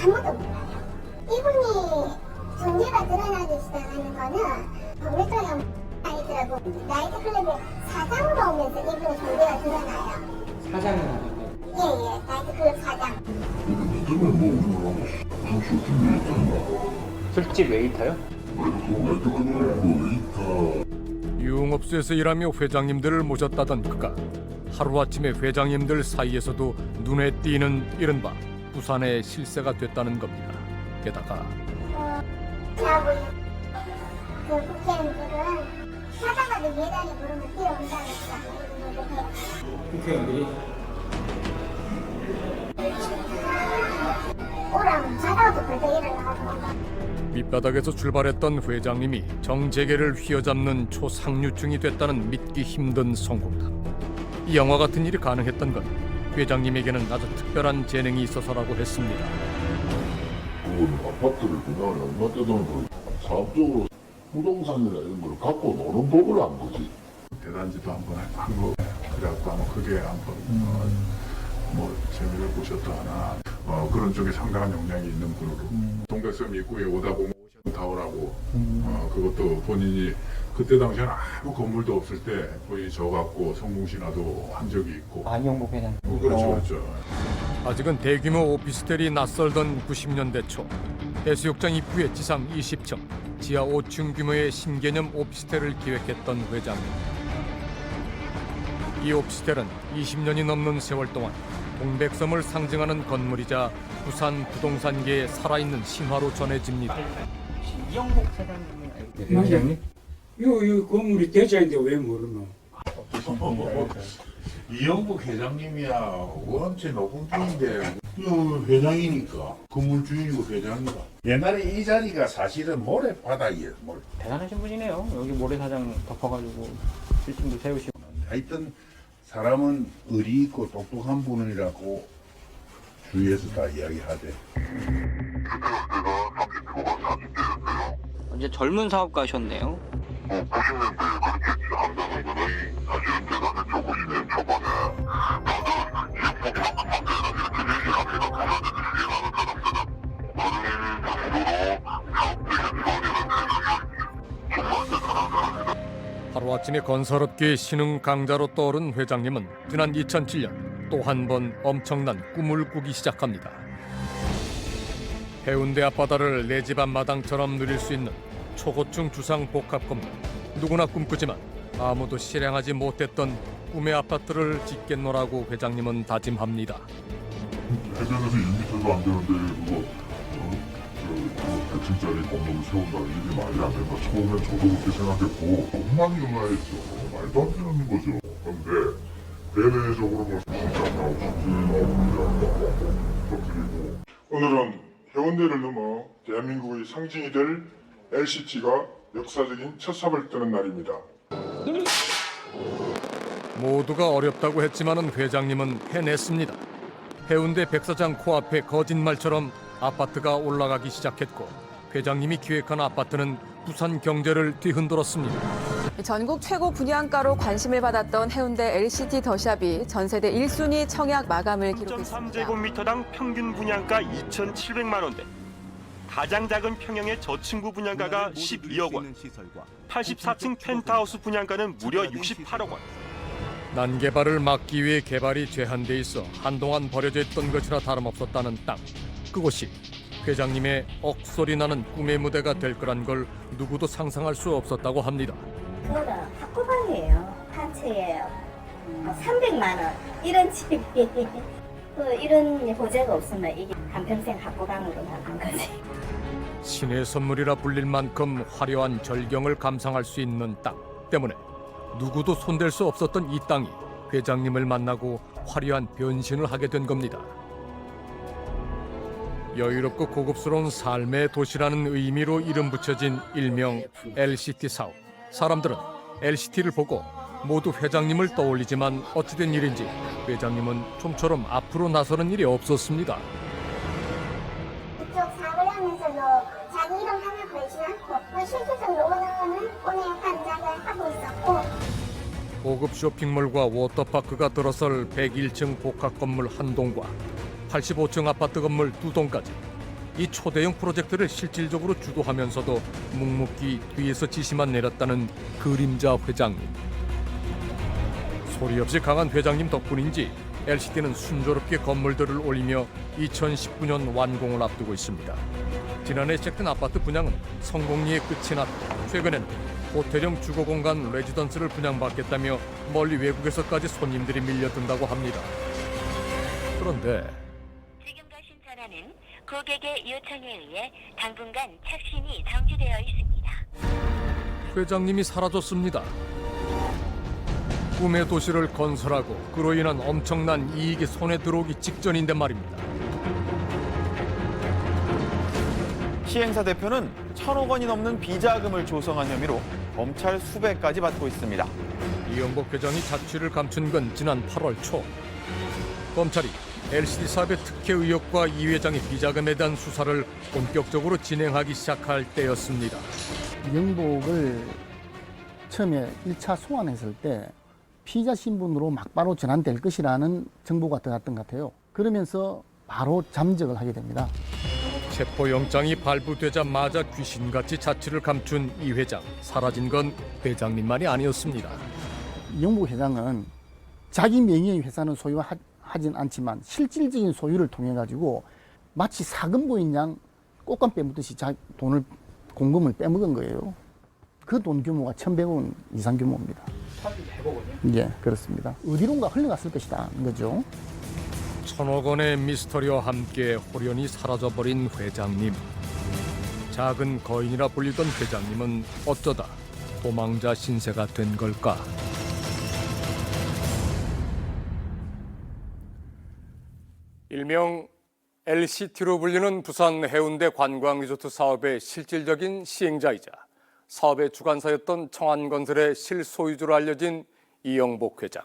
아무도 몰라요. 이분이 존재가 드러나기 시작하는 거는 법률적인 아이들하고 나이트클럽의 사장으로 오면서 이분의 존재가 드러나요. 사장을 하는 거예요? 예예, 나이트클럽 사장. 술집 웨이터요? 유흥업소에서 일하며 회장님들을 모셨다던 그가 하루아침에 회장님들 사이에서도 눈에 띄는 이른바 부산의 실세가 됐다는 겁니다. 게다가 저하고 그 국회의원들은 사장과도 예단이 부르면 뛰어온다고 했어요. 국회의원들이? 오라면 자다가도 벌떡 일어나가지고 밑바닥에서 출발했던 회장님이 정재계를 휘어잡는 초상류층이 됐다는 믿기 힘든 성공담. 이 영화 같은 일이 가능했던 건 회장님에게는 아주 특별한 재능이 있어서라고 했습니다. 그건 아파트를 그냥 얼마 때도 사업적으로 부동산이나 이런 걸 갖고 노는 법을 안 거지. 대단지도 한번 한거 그래갖고 아마 그게 한번 뭐 재미를 보셨다 하나 그런 쪽에 상당한 역량이 있는 분으로 동백섬 입구에 오다 보면 오션타워라고 그것도 본인이 그때 당시에는 아무 건물도 없을 때 거의 저 갖고 성공신화도 한 적이 있고 안영복 회장. 그렇죠 그렇죠. 아직은 대규모 오피스텔이 낯설던 90년대 초 해수욕장 입구에 지상 20층, 지하 5층 규모의 신개념 오피스텔을 기획했던 회장님. 이 오피스텔은 20년이 넘는 세월 동안 동백섬을 상징하는 건물이자 부산 부동산계의 살아있는 신화로 전해집니다. 이영복 사장님은 알고 계세요? 회장님? 요 건물이 대자인데 왜 모르노? 이영국 회장님이야 원체 높은 분인데 회장이니까 건물주인이고 회장이다. 옛날에 이 자리가 사실은 모래바닥이에요. 대단하신 분이네요. 여기 모래사장 덮어가지고 빌딩도 세우시고. 하여튼 사람은 의리 있고 똑똑한 분이라고 주위에서 다 이야기하대. 이제 젊은 사업가셨네요. 하루아침에 건설업계의 신흥 강자로 떠오른 회장님은 지난 2007년 또 한 번 엄청난 꿈을 꾸기 시작합니다. 해운대 앞바다를 내 집 앞마당처럼 누릴 수 있는 초고층 주상 복합 건물. 누구나 꿈꾸지만 아무도 실행하지 못했던 꿈의 아파트를 짓겠노라고 회장님은 다짐합니다. 해변에서 1m도 안 되는데 그거 100층짜리 건물을 세운다는 일이 말이 안 된다. 처음엔 저도 그렇게 생각했고 엉망이었죠. 말도 안 되는 거죠. 그런데 대내적으로 뭐 진짜 나오고 터뜨리고 오늘은 해운대를 넘어 대한민국의 상징이 될 LCT가 역사적인 첫 삽을 뜨는 날입니다. 모두가 어렵다고 했지만은 회장님은 해냈습니다. 해운대 백사장 코앞에 거짓말처럼 아파트가 올라가기 시작했고 회장님이 기획한 아파트는 부산 경제를 뒤흔들었습니다. 전국 최고 분양가로 관심을 받았던 해운대 LCT 더샵이 전세대 1순위 청약 마감을 기록했습니다. 3.3제곱미터당 평균 분양가 2,700만 원대. 가장 작은 평형의 저층구 분양가가 12억 원. 84층 펜트하우스 분양가는 무려 68억 원. 난개발을 막기 위해 개발이 제한돼 있어 한동안 버려져 있던 것이나 다름없었다는 땅. 그곳이 회장님의 억소리 나는 꿈의 무대가 될 거란 걸 누구도 상상할 수 없었다고 합니다. 그거는 학구방이에요. 한 채에 300만 원. 이런 집이 이런 보재가 없으면 이게 한평생 학구방으로 나간 거지. 신의 선물이라 불릴 만큼 화려한 절경을 감상할 수 있는 땅 때문에 누구도 손댈 수 없었던 이 땅이 회장님을 만나고 화려한 변신을 하게 된 겁니다. 여유롭고 고급스러운 삶의 도시라는 의미로 이름 붙여진 일명 LCT 사업. 사람들은 LCT를 보고 모두 회장님을 떠올리지만 어찌된 일인지 회장님은 좀처럼 앞으로 나서는 일이 없었습니다. 이쪽 사업을 하면서도 자기 이름 하나 걸지 않고 실질적 노동은 오늘 감작을 하고 있었고 고급 쇼핑몰과 워터파크가 들어설 101층 복합 건물 한 동과 85층 아파트 건물 2동까지 이 초대형 프로젝트를 실질적으로 주도하면서도 묵묵히 뒤에서 지시만 내렸다는 그림자 회장님. 소리 없이 강한 회장님 덕분인지 LCT는 순조롭게 건물들을 올리며 2019년 완공을 앞두고 있습니다. 지난해 시작된 아파트 분양은 성공리에 끝이 났고 최근에는 호텔형 주거공간 레지던스를 분양받겠다며 멀리 외국에서까지 손님들이 밀려든다고 합니다. 그런데 지금 가신 전화는 고객의 요청에 의해 당분간 착신이 정지되어 있습니다. 회장님이 사라졌습니다. 꿈의 도시를 건설하고 그로 인한 엄청난 이익이 손에 들어오기 직전인데 말입니다. 시행사 대표는 1,000억 원이 넘는 비자금을 조성한 혐의로 검찰 수배까지 받고 있습니다. 이영복 회장이 자취를 감춘 건 지난 8월 초. 검찰이 LCT 사업의 특혜 의혹과 이 회장의 비자금에 대한 수사를 본격적으로 진행하기 시작할 때였습니다. 이영복을 처음에 1차 소환했을 때 피의자 신분으로 막바로 전환될 것이라는 정보가 들어갔던 것 같아요. 그러면서 바로 잠적을 하게 됩니다. 체포영장이 발부되자마자 귀신같이 자취를 감춘 이 회장. 사라진 건 회장님만이 아니었습니다. 이영복 회장은 자기 명의의 회사는 소유하진 않지만 실질적인 소유를 통해 가지고 마치 사금보인 양 꽃감 빼먹듯이 돈을 공금을 빼먹은 거예요. 그 돈 규모가 1,100원 이상 규모입니다. 1,100억원이요? 예, 그렇습니다. 어디론가 흘러갔을 것이다 거죠. 1,000억 원의 미스터리와 함께 호련히 사라져버린 회장님. 작은 거인이라 불리던 회장님은 어쩌다 도망자 신세가 된 걸까? 일명 LCT로 불리는 부산 해운대 관광리조트 사업의 실질적인 시행자이자 사업의 주관사였던 청안건설의 실소유주로 알려진 이영복 회장.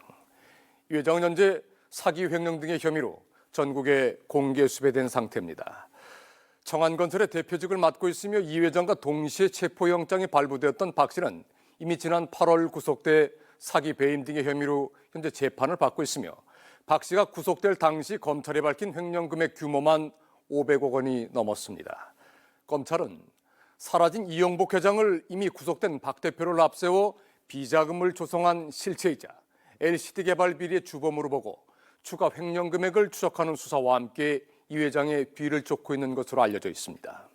이 회장은 현재 사기 횡령 등의 혐의로 전국에 공개 수배된 상태입니다. 청안건설의 대표직을 맡고 있으며 이 회장과 동시에 체포영장이 발부되었던 박 씨는 이미 지난 8월 구속돼 사기 배임 등의 혐의로 현재 재판을 받고 있으며 박 씨가 구속될 당시 검찰에 밝힌 횡령 금액 규모만 500억 원이 넘었습니다. 검찰은 사라진 이영복 회장을 이미 구속된 박 대표를 앞세워 비자금을 조성한 실체이자 LCT 개발 비리의 주범으로 보고 추가 횡령 금액을 추적하는 수사와 함께 이 회장의 뒤를 쫓고 있는 것으로 알려져 있습니다.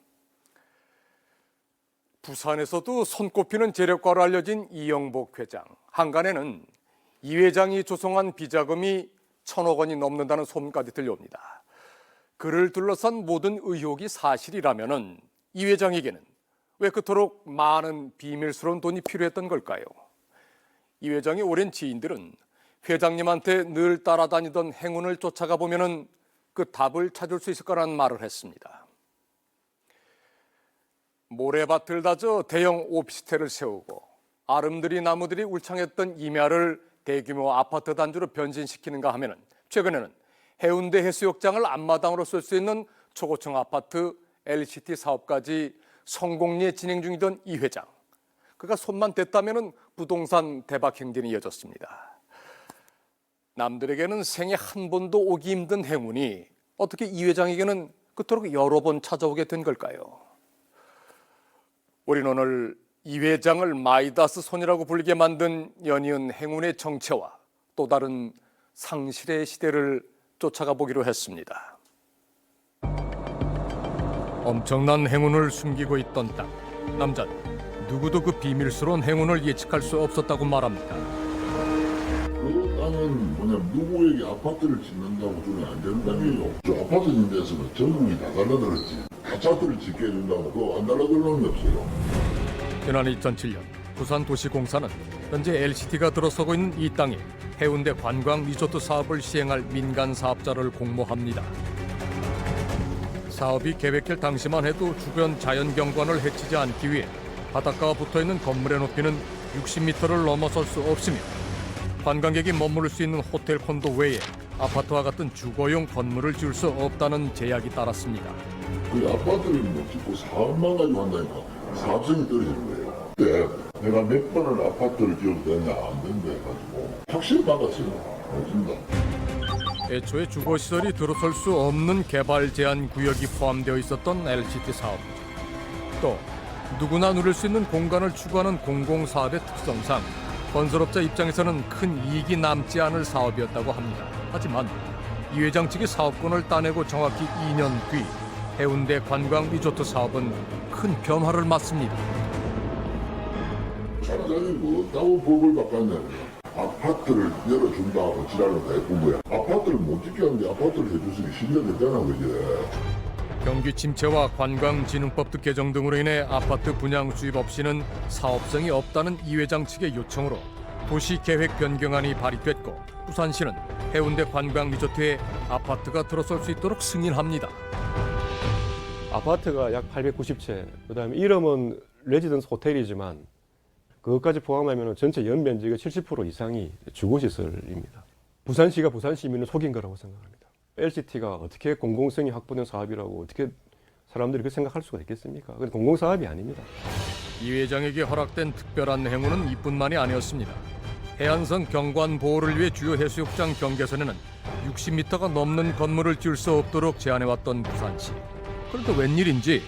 부산에서도 손꼽히는 재력가로 알려진 이영복 회장. 한간에는 이 회장이 조성한 비자금이 1,000억 원이 넘는다는 소문까지 들려옵니다. 그를 둘러싼 모든 의혹이 사실이라면 이 회장에게는 왜 그토록 많은 비밀스러운 돈이 필요했던 걸까요? 이 회장의 오랜 지인들은 회장님한테 늘 따라다니던 행운을 쫓아가 보면은 그 답을 찾을 수 있을 거라는 말을 했습니다. 모래밭을 다져 대형 오피스텔을 세우고 아름드리 나무들이 울창했던 임야를 대규모 아파트 단지로 변신시키는가 하면은 최근에는 해운대 해수욕장을 앞마당으로 쓸 수 있는 초고층 아파트 LCT 사업까지 성공리에 진행 중이던 이 회장. 그가 손만 댔다면은 부동산 대박 행진이 이어졌습니다. 남들에게는 생애 한 번도 오기 힘든 행운이 어떻게 이 회장에게는 그토록 여러 번 찾아오게 된 걸까요? 우리는 오늘 이 회장을 마이다스 손이라고 불리게 만든 연이은 행운의 정체와 또 다른 상실의 시대를 쫓아가 보기로 했습니다. 엄청난 행운을 숨기고 있던 땅. 남자는 누구도 그 비밀스러운 행운을 예측할 수 없었다고 말합니다. 그 땅은 뭐냐면 누구에게 아파트를 짓는다고 주면 안 되는 땅이에요. 저 아파트 짓는 데서는 전국이 다 달라들었지. 아파트를 짓게 해준다고 그거 안 달라들 놈이 없어요. 지난 2007년 부산도시공사는 현재 LCT가 들어서고 있는 이 땅에 해운대 관광 리조트 사업을 시행할 민간 사업자를 공모합니다. 사업이 계획될 당시만 해도 주변 자연경관을 해치지 않기 위해 바닷가와 붙어있는 건물의 높이는 60m를 넘어설 수 없으며 관광객이 머무를 수 있는 호텔 콘도 외에 아파트와 같은 주거용 건물을 지을 수 없다는 제약이 따랐습니다. 그 아파트를 뭐 짓고 사업만 가지고 한다니까 사업성이 떨어지는 거예요. 그때 내가 몇 번을 아파트를 지어도 되냐 안 된다 해가지고 확실히 막았어요. 못 준다. 애초에 주거시설이 들어설 수 없는 개발 제한 구역이 포함되어 있었던 LCT 사업. 또 누구나 누릴 수 있는 공간을 추구하는 공공사업의 특성상 건설업자 입장에서는 큰 이익이 남지 않을 사업이었다고 합니다. 하지만 이 회장 측이 사업권을 따내고 정확히 2년 뒤 해운대 관광 리조트 사업은 큰 변화를 맞습니다. 차라리 뭐 따고 벌벌 닦았네. 아파트를 열어준다고 지랄을 다 해본 거야. 아파트를 못 짓게 하는데 아파트를 해주시기 실력이잖아, 그게. 경기 침체와 관광진흥법도 개정 등으로 인해 아파트 분양 수입 없이는 사업성이 없다는 이 회장 측의 요청으로 도시계획 변경안이 발의됐고 부산시는 해운대 관광 리조트에 아파트가 들어설 수 있도록 승인합니다. 아파트가 약 890채, 그다음에 이름은 레지던스 호텔이지만 그것까지 포함하면 전체 연면적의 70% 이상이 주거시설입니다. 부산시가 부산 시민을 속인 거라고 생각합니다. LCT가 어떻게 공공성이 확보된 사업이라고 어떻게 사람들이 그렇게 생각할 수가 있겠습니까? 그건 공공사업이 아닙니다. 이 회장에게 허락된 특별한 행운은 이뿐만이 아니었습니다. 해안선 경관 보호를 위해 주요 해수욕장 경계선에는 60m가 넘는 건물을 지을 수 없도록 제한해왔던 부산시. 그런데 웬일인지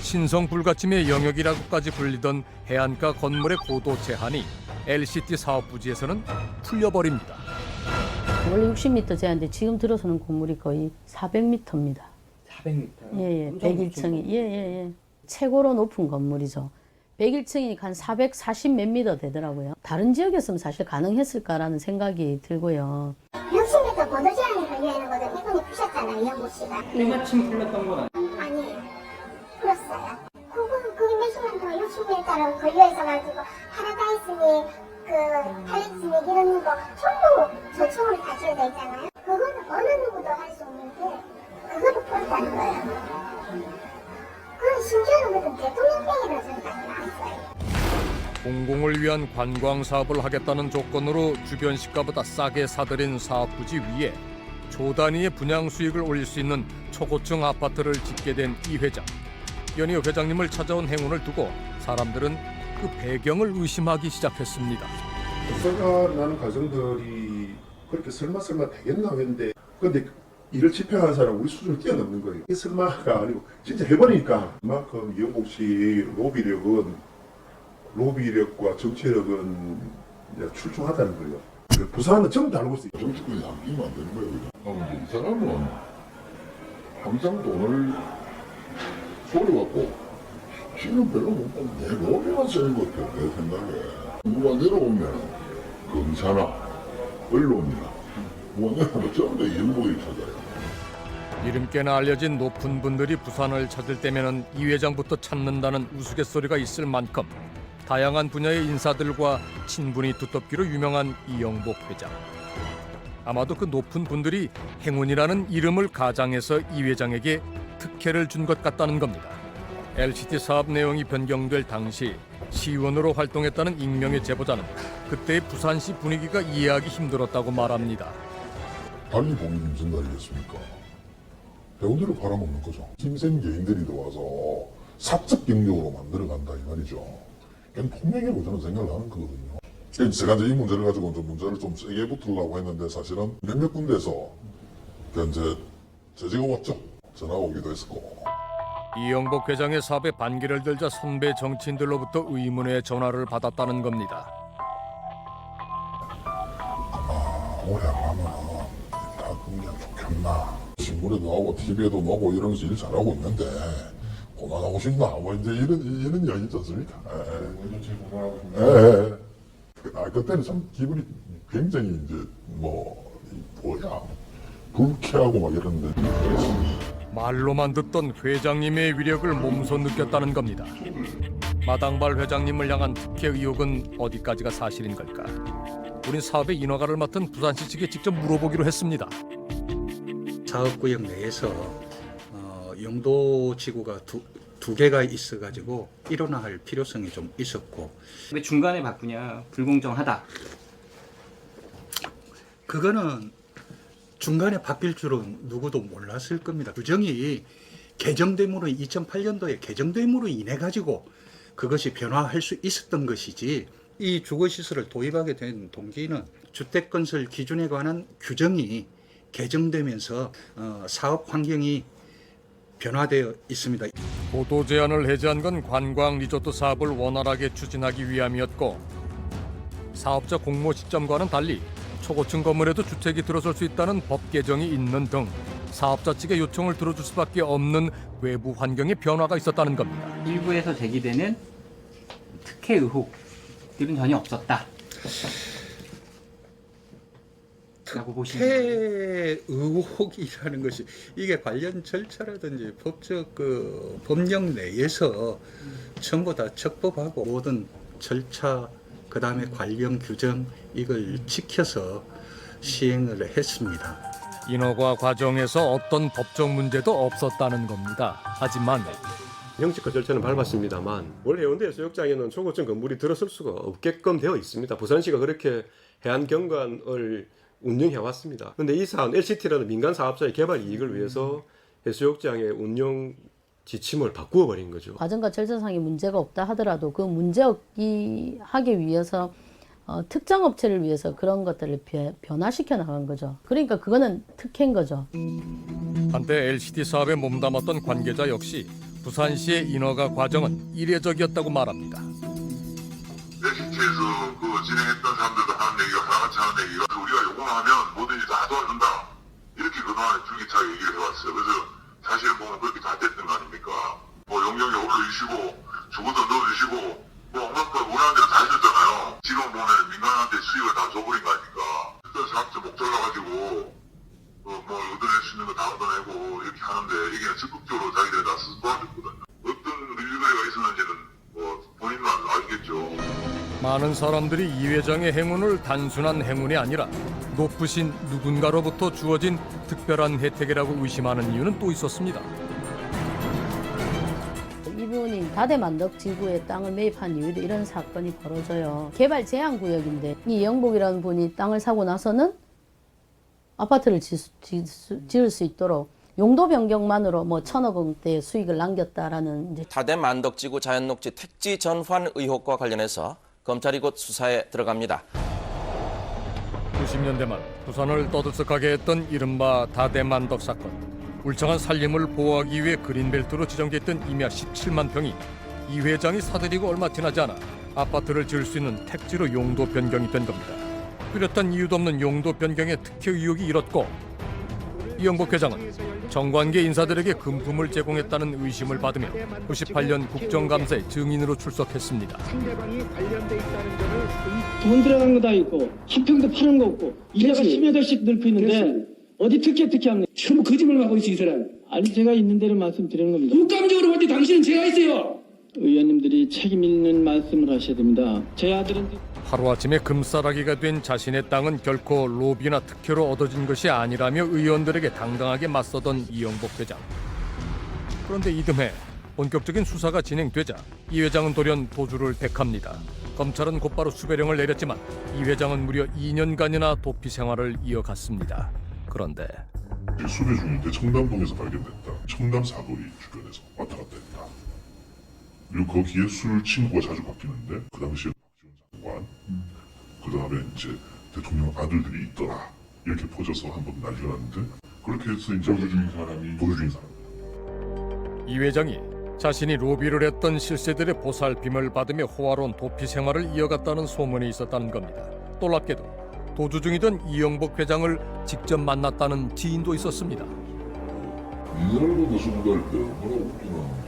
신성 불가침의 영역이라고까지 불리던 해안가 건물의 고도 제한이 LCT 사업 부지에서는 풀려버립니다. 원래 60m 제한인데 지금 들어서는 건물이 거의 400m입니다. 400m? 예, 101층이. 예. 최고로 높은 건물이죠. 101층이니까 한 440 몇 미터 되더라고요. 다른 지역이었으면 사실 가능했을까라는 생각이 들고요. 60m 보도 제한이 걸려있는 거를 이분이 푸셨잖아요, 이영국 씨가. 때마침 풀렸던 건 아니에요. 풀었어요. 그게 몇십년 동안 60m라고 걸려있어가지고 파라다이스니 팔레스닉 이런 거 전부 저축으로 다 지어져 있잖아요. 그거는 어느 누구도 할 수 없는데 그거를 풀었다는 거예요. 그건 심지어는 무슨 대통령령이라는 소리까지 나왔어요. 공공을 위한 관광 사업을 하겠다는 조건으로 주변 시가보다 싸게 사들인 사업 부지 위에 조 단위의 분양 수익을 올릴 수 있는 초고층 아파트를 짓게 된 이 회장. 연이어 회장님을 찾아온 행운을 두고 사람들은 그 배경을 의심하기 시작했습니다. 생각나는 가정들이 그렇게 설마 되겠나 했는데 근데 이를 집행하는 사람 우리 수준을 뛰어넘는 거예요. 이게 설마가 아니고 진짜 해버리니까 그만큼 이영복 씨 로비력과 정치력은 이제 출중하다는 거예요. 부산은 전부 다 알고 있어요. 정치권이 남기면 안 되는 거예요. 그냥. 이 사람은 항상 돈을 소리받고 지금 별로 못 받는 내 로비만 쓰는 것 같아요. 내 생각에. 누가 내려오면 검사나 언론이나 누가 내려오면 전부 다 이영복을 찾아요. 이름께나 알려진 높은 분들이 부산을 찾을 때면은 이 회장부터 찾는다는 우스갯소리가 있을 만큼 다양한 분야의 인사들과 친분이 두텁기로 유명한 이영복 회장. 아마도 그 높은 분들이 행운이라는 이름을 가장해서 이 회장에게 특혜를 준 것 같다는 겁니다. LCT 사업 내용이 변경될 당시 시의원으로 활동했다는 익명의 제보자는 그때의 부산시 분위기가 이해하기 힘들었다고 말합니다. 달리 보기 힘든 날이겠습니까? 배우들을 팔아먹는 거죠. 힘센 개인들이 들어와서 사적 경력으로 만들어간다 이 말이죠. 그냥 폭력이라고 저는 생각을 하는 거거든요. 제가 이제 이 문제를 가지고 문제를 좀 세게 붙으려고 했는데 사실은 몇몇 군데에서 이제 제지가 왔죠. 전화가 오기도 했었고. 이영복 회장의 사업에 반기를 들자 선배 정치인들로부터 의문의 전화를 받았다는 겁니다. 올해 가면 다 그냥 좋겠나. 신문에도 나오고 TV에도 나오고 이러면서 일 잘하고 있는데 고만하고 싶나 뭐 이제 이런 이야기 있지 않습니까? 그때는 참 기분이 굉장히 이제 뭐야 불쾌하고 막 이랬는데 말로만 듣던 회장님의 위력을 몸소 느꼈다는 겁니다. 마당발 회장님을 향한 특혜 의혹은 어디까지가 사실인 걸까? 우린 사업의 인허가를 맡은 부산시 측에 직접 물어보기로 했습니다. 사업구역 내에서 용도지구가 두 개가 있어가지고 일원화할 필요성이 좀 있었고 왜 중간에 바꾸냐? 불공정하다. 그거는 중간에 바뀔 줄은 누구도 몰랐을 겁니다. 규정이 개정됨으로 2008년도에 개정됨으로 인해 가지고 그것이 변화할 수 있었던 것이지 이 주거시설을 도입하게 된 동기는 주택건설 기준에 관한 규정이 개정되면서 사업 환경이 변화되어 있습니다. 보도 제한을 해제한 건 관광 리조트 사업을 원활하게 추진하기 위함이었고 사업자 공모 시점과는 달리 초고층 건물에도 주택이 들어설 수 있다는 법 개정이 있는 등 사업자 측의 요청을 들어줄 수밖에 없는 외부 환경의 변화가 있었다는 겁니다. 일부에서 제기되는 특혜 의혹들은 전혀 없었다. 특혜 의혹이라는 것이 이게 관련 절차라든지 법적 법령 내에서 전부 다 적법하고 모든 절차 그다음에 관련 규정 이걸 지켜서 시행을 했습니다. 인허가 과정에서 어떤 법적 문제도 없었다는 겁니다. 하지만 형식과 절차는 밟았습니다만 원래 해운대 해수욕장에는 초고층 건물이 들어설 수가 없게끔 되어 있습니다. 부산시가 그렇게 해안경관을 운영해왔습니다. 그런데 이 사안 LCT라는 민간 사업자의 개발 이익을 위해서 해수욕장의 운영 지침을 바꾸어 버린 거죠. 과정과 절차상의 문제가 없다 하더라도 그 문제 없기 하기 위해서 특정 업체를 위해서 그런 것들을 변화시켜 나간 거죠. 그러니까 그거는 특혜인 거죠. 한때 LCT 사업에 몸담았던 관계자 역시 부산시의 인허가 과정은 이례적이었다고 말합니다. LCT에서 진행했던 사람들도 하는 얘기가 하나같이 하는 얘기가 우리가 요구만 하면 뭐든지 다 도와준다 이렇게 그동안에 줄기차게 얘기를 해왔어요. 그래서 사실 뭐 그렇게 다 됐던 거 아닙니까? 뭐 용역에 올려주시고 주거도 넣어주시고 뭐 온갖 걸 원하는 대로 다 해줬잖아요. 지금 보면 민간한테 수익을 다 줘버린 거 아닙니까? 일단 사업자 목 잘라가지고 뭐 얻어낼 수 있는 거 다 얻어내고 이렇게 하는데 이게 적극적으로 자기들이 다 스스로 도와줬거든요. 어떤 릴리베이가 있었는지는 뭐 본인만 알겠죠. 많은 사람들이 이 회장의 행운을 단순한 행운이 아니라 높으신 누군가로부터 주어진 특별한 혜택이라고 의심하는 이유는 또 있었습니다. 이분이 다대만덕 지구에 땅을 매입한 이후에 이런 사건이 벌어져요. 개발 제한 구역인데 이 영복이라는 분이 땅을 사고 나서는 아파트를 지을 수 있도록 용도 변경만으로 뭐 1,000억 원대의 수익을 남겼다라는 이제 다대만덕지구 자연녹지 택지 전환 의혹과 관련해서 검찰이 곧 수사에 들어갑니다. 90년대 말 부산을 떠들썩하게 했던 이른바 다대만덕 사건. 울창한 산림을 보호하기 위해 그린벨트로 지정됐던 임야 17만 평이 이 회장이 사들이고 얼마 지나지 않아 아파트를 지을 수 있는 택지로 용도 변경이 된 겁니다. 뚜렷한 이유도 없는 용도 변경의 특혜 의혹이 일었고 이영복 회장은 정관계 인사들에게 금품을 제공했다는 의심을 받으며 98년 국정감사에 증인으로 출석했습니다. 상대방이 관련돼 있다는 점을 돈 들어간 거 다 있고 한 평도 파는 거 없고 이래가 10여덟씩 넓혀 있는데 어디 특혜합니까? 전부 거짓말을 하고 있어 이 사람. 아니 제가 있는 대로 말씀드리는 겁니다. 국감적으로 볼 때 당신은 제가 있어요. 의원님들이 책임 있는 말씀을 하셔야 됩니다. 제 아들은 하루아침에 금싸라기가 된 자신의 땅은 결코 로비나 특혜로 얻어진 것이 아니라며 의원들에게 당당하게 맞서던 이영복 회장. 그런데 이듬해 본격적인 수사가 진행되자 이 회장은 돌연 도주를 택합니다. 검찰은 곧바로 수배령을 내렸지만 이 회장은 무려 2년간이나 도피 생활을 이어갔습니다. 그런데 수배 중인데 청담동에서 발견됐다. 청담 사거리 주변에서 왔다 갔다 했다. 그리고 거기에 술 친구가 자주 바뀌는데 그 당시에 박지원 장관, 그 다음에 이제 대통령 아들들이 있더라 이렇게 퍼져서 한번 난리가 났는데 그렇게 해서 이제 도주 중인 사람. 이 회장이 자신이 로비를 했던 실세들의 보살핌을 받으며 호화로운 도피 생활을 이어갔다는 소문이 있었다는 겁니다. 놀랍게도 도주 중이던 이영복 회장을 직접 만났다는 지인도 있었습니다. 이날보다 20살 때 얼마나 웃기나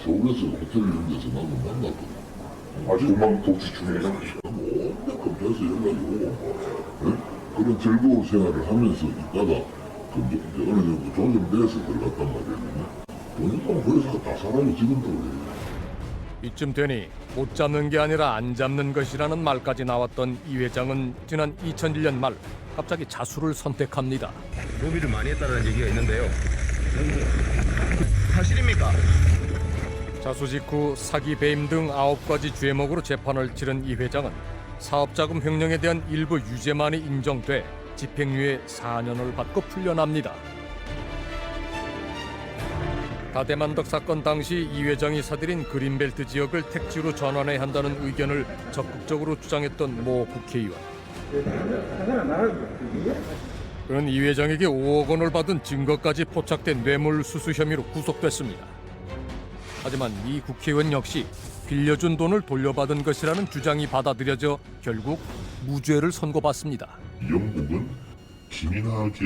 서울에서 호텔 이런 데서 나도 만났거든. 아직 도망 도주 중이야. 뭔데 검찰에서 연락이 오고 그런 즐거운 생활을 하면서 있다가 이제 어느 정도 조정돼서 들어갔단 말이야. 보니까 회사가 다 사라지던데. 이쯤 되니 못 잡는 게 아니라 안 잡는 것이라는 말까지 나왔던 이 회장은 지난 2001년 말 갑자기 자수를 선택합니다. 로비를 많이 했다는 얘기가 있는데요. 사실입니까? 자수 직후 사기, 배임 등 9가지 죄목으로 재판을 치른 이 회장은 사업자금 횡령에 대한 일부 유죄만이 인정돼 집행유예 4년을 받고 풀려납니다. 다대만덕 사건 당시 이 회장이 사들인 그린벨트 지역을 택지로 전환해야 한다는 의견을 적극적으로 주장했던 모 국회의원. 그는 이 회장에게 5억 원을 받은 증거까지 포착된 뇌물수수 혐의로 구속됐습니다. 하지만 이 국회의원 역시 빌려준 돈을 돌려받은 것이라는 주장이 받아들여져 결국 무죄를 선고받습니다. 이영복은 기민하게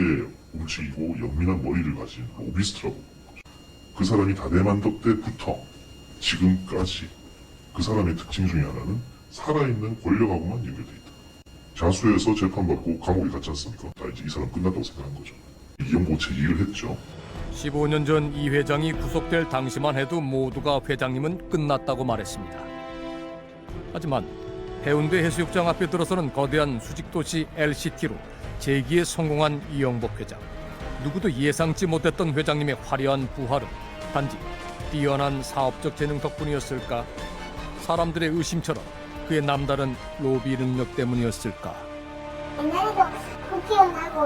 움직이고 연민한 머리를 가진 로비스트라고. 그 사람이 다대만덕 때부터 지금까지 그 사람의 특징 중에 하나는 살아있는 권력하고만 연결돼 있다. 자수해서 재판받고 감옥에 갔지 않습니까? 나 이제 이 사람 끝났다고 생각한 거죠. 이영복 제기를 했죠. 15년 전 이 회장이 구속될 당시만 해도 모두가 회장님은 끝났다고 말했습니다. 하지만 해운대 해수욕장 앞에 들어서는 거대한 수직도시 LCT로 재기에 성공한 이영복 회장. 누구도 예상치 못했던 회장님의 화려한 부활은 단지 뛰어난 사업적 재능 덕분이었을까? 사람들의 의심처럼 그의 남다른 로비 능력 때문이었을까? 옛날에도 국회의원하고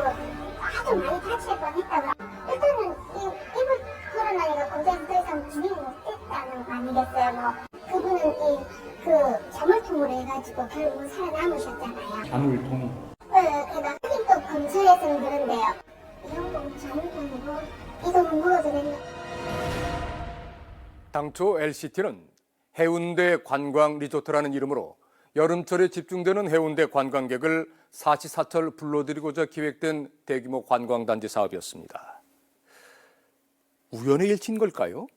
아주 많이 다칠 뻔했다고. 일단은 이번 코로나가 검사에서 더 이상 진행이 못됐다는 거 아니겠어요? 그분은 그 자물통으로 해가지고 결국은 살아남으셨잖아요. 자물통. 그러니까 또 검찰에서는 그런데요. 이런 거 자물통이고 이거 뭐가 되겠나? 당초 LCT는 해운대 관광 리조트라는 이름으로 여름철에 집중되는 해운대 관광객을 사시사철 불러들이고자 기획된 대규모 관광단지 사업이었습니다. 우연의 일치인 걸까요?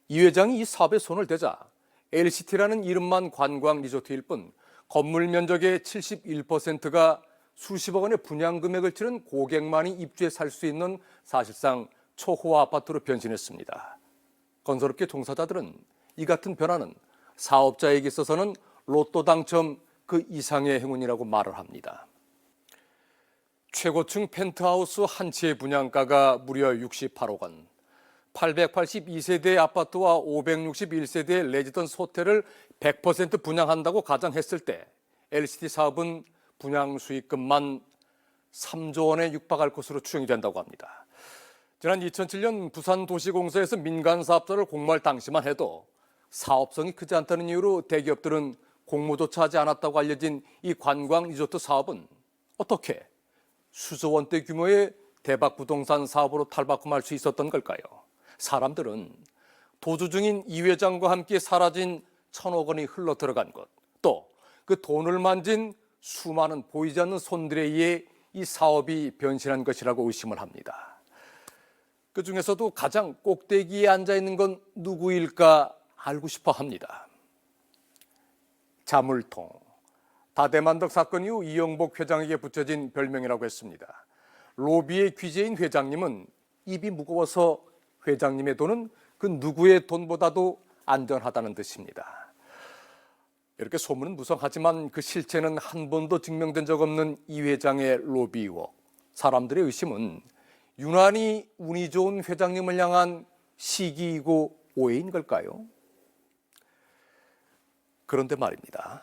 이 회장이 이 사업에 손을 대자 LCT라는 이름만 관광 리조트일 뿐 건물 면적의 71%가 수십억 원의 분양 금액을 치른 고객만이 입주해 살 수 있는 사실상 초호화 아파트로 변신했습니다. 건설업계 종사자들은 이 같은 변화는 사업자에게 있어서는 로또 당첨 그 이상의 행운이라고 말을 합니다. 최고층 펜트하우스 한 채의 분양가가 무려 68억 원, 882세대의 아파트와 561세대의 레지던스 호텔을 100% 분양한다고 가정했을 때 LCT 사업은 분양 수익금만 3조 원에 육박할 것으로 추정이 된다고 합니다. 지난 2007년 부산도시공사에서 민간 사업자를 공모할 당시만 해도 사업성이 크지 않다는 이유로 대기업들은 공모조차 하지 않았다고 알려진 이 관광 리조트 사업은 어떻게 수조 원대 규모의 대박 부동산 사업으로 탈바꿈할 수 있었던 걸까요? 사람들은 도주 중인 이 회장과 함께 사라진 1,000억 원이 흘러 들어간 것, 또 그 돈을 만진 수많은 보이지 않는 손들에 의해 이 사업이 변신한 것이라고 의심을 합니다. 그 중에서도 가장 꼭대기에 앉아 있는 건 누구일까 알고 싶어 합니다. 자물통. 다대만덕 사건 이후 이영복 회장에게 붙여진 별명이라고 했습니다. 로비의 귀재인 회장님은 입이 무거워서 회장님의 돈은 그 누구의 돈보다도 안전하다는 뜻입니다. 이렇게 소문은 무성하지만 그 실체는 한 번도 증명된 적 없는 이 회장의 로비 의혹. 사람들의 의심은 유난히 운이 좋은 회장님을 향한 시기이고 오해인 걸까요? 그런데 말입니다.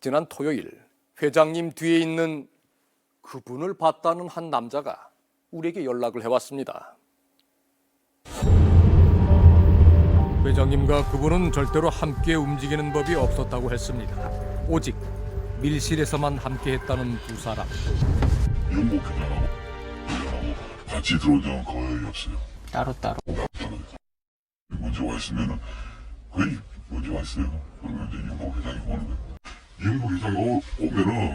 지난 토요일 회장님 뒤에 있는 그분을 봤다는 한 남자가 우리에게 연락을 해왔습니다. 회장님과 그분은 절대로 함께 움직이는 법이 없었다고 했습니다. 오직 밀실에서만 함께 했다는 두 사람. 영복 회장하고 같이 들어온 적은 거의 없어요. 따로따로. 먼저 와 있으면은 거의 먼저 와 있어요. 그러면 이제 영복 회장이 오는 거예요. 영복 회장이 오면은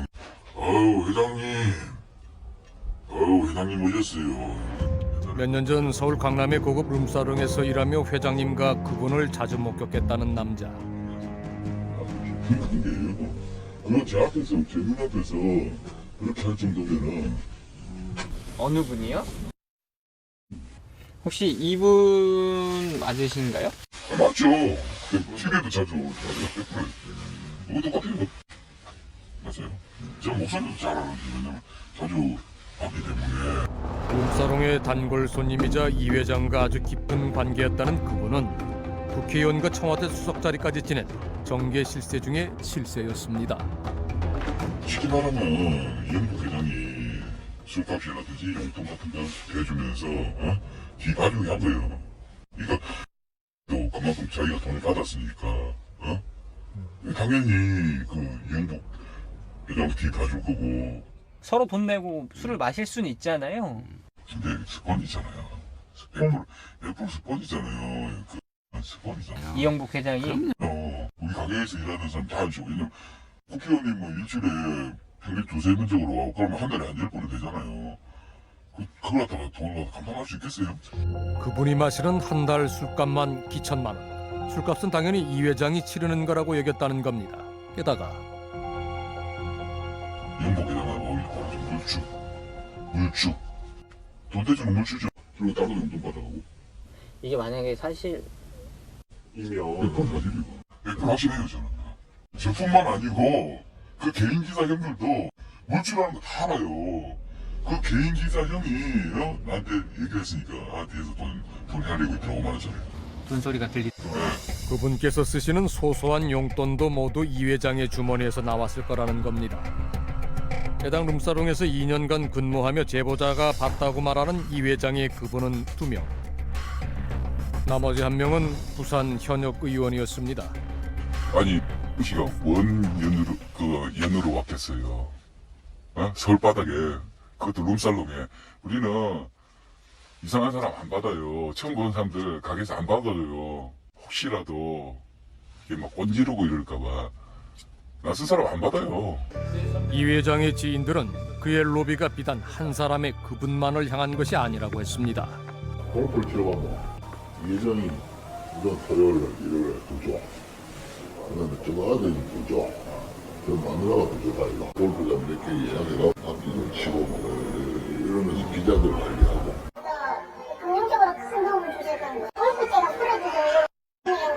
회장님 오셨어요. 몇 년 전 서울 강남의 고급 룸사롱에서 일하며 회장님과 그분을 자주 목격했다는 남자. 그거 제 앞에서, 제 눈앞에서 그렇게 할 정도면은. 어느 분이요? 혹시 이분 맞으신가요? 맞죠. TV에도 자주 누구 똑같아요. 맞아요. 제가 목소리도 잘 알아요. 왜냐면 자주 봤기 때문에. 룸사롱의 단골 손님이자 이 회장과 아주 깊은 관계였다는 그분은 국회의원과 청와대 수석 자리까지 지낸 정계 실세 중에 실세였습니다. 쉽게 말하면 이영복 회장이 술값이라든지 용돈 같은 거 대주면서 뒤가지고 한 거예요. 그러니까 또 그만큼 자기가 돈을 받았으니까 당연히 그 이영복 회장 뒤 봐줄 거고 서로 돈 내고 술을 마실 수는 있잖아요. 근데 스폰이잖아요. 100% 스폰이잖아요. 스폰이잖아요. 이영복 회장이 우리 가게에서 일하는 사람 다 알죠. 왜냐면 국회의원님 뭐 일주일에 평균 2-3번 적으로 와고 그러면 한 달에 한 10번이 되잖아요. 그걸 갖다가 돈을 감당할 수 있겠어요? 그분이 마시는 한 달 술값만 기천만 원. 술값은 당연히 이 회장이 치르는 거라고 여겼다는 겁니다. 게다가 영복에다가 물주 돈 대주는 물주죠. 그리고 따로 용돈 받아가고. 이게 만약에 사실 이면 100% 사실이고 100% 확실해요. 저는 저뿐만 아니고 그 개인 기사 형들도 물주라는 거 다 알아요. 그 개인 기사 형이 나한테 얘기했으니까 뒤에서 돈 헤아리고 있더라고. 5만 원짜리 돈 소리가 들리. 그분께서 쓰시는 소소한 용돈도 모두 이 회장의 주머니에서 나왔을 거라는 겁니다. 해당 룸사롱에서 2년간 근무하며 제보자가 봤다고 말하는 이 회장의 그분은 2명. 나머지 1명은 부산 현역 의원이었습니다. 아니 씨가 원 연으로 왔겠어요. 서울 바닥에 그것도 룸살롱에. 우리는 이상한 사람 안 받아요. 처음 보는 사람들 가게에서 안 받아줘요. 혹시라도 이게 막 꼰지르고 이럴까봐 낯선 사람 안 받아요. 이 회장의 지인들은 그의 로비가 비단 한 사람의 그분만을 향한 것이 아니라고 했습니다. 골프를 치러 가면 예정이 이런 토요일날 일요일에 부죠. 그다음에 저거 아들이 부죠. 저 마누라가 부죠다 이거. 골프장 몇 개 예약해가 앞뒤를 치고 이러면서 기자들 관리하고. 금융적으로 큰 도움을 주셨던 골프대가 풀어주고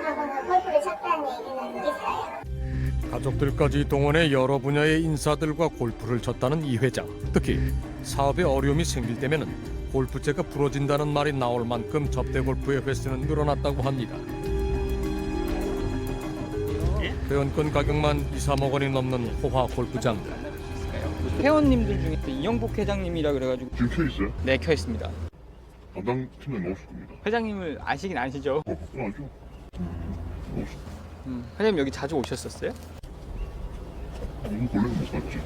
하고는 골프를 쳤다는 얘기는 있어요. 가족들까지 동원해 여러 분야의 인사들과 골프를 쳤다는 이 회장. 특히 사업에 어려움이 생길 때면은 골프채가 부러진다는 말이 나올 만큼 접대 골프의 횟수는 늘어났다고 합니다. 회원권 가격만 2-3억 원이 넘는 호화 골프장들. 회원님들 중에 이영복 회장님이라 그래가지고 지금 켜 있어요? 네, 켜 있습니다. 담당 팀장이 없을 겁니다. 회장님을 아시긴 아시죠? 알죠. 회장님 여기 자주 오셨었어요? 원래는 못 봤지.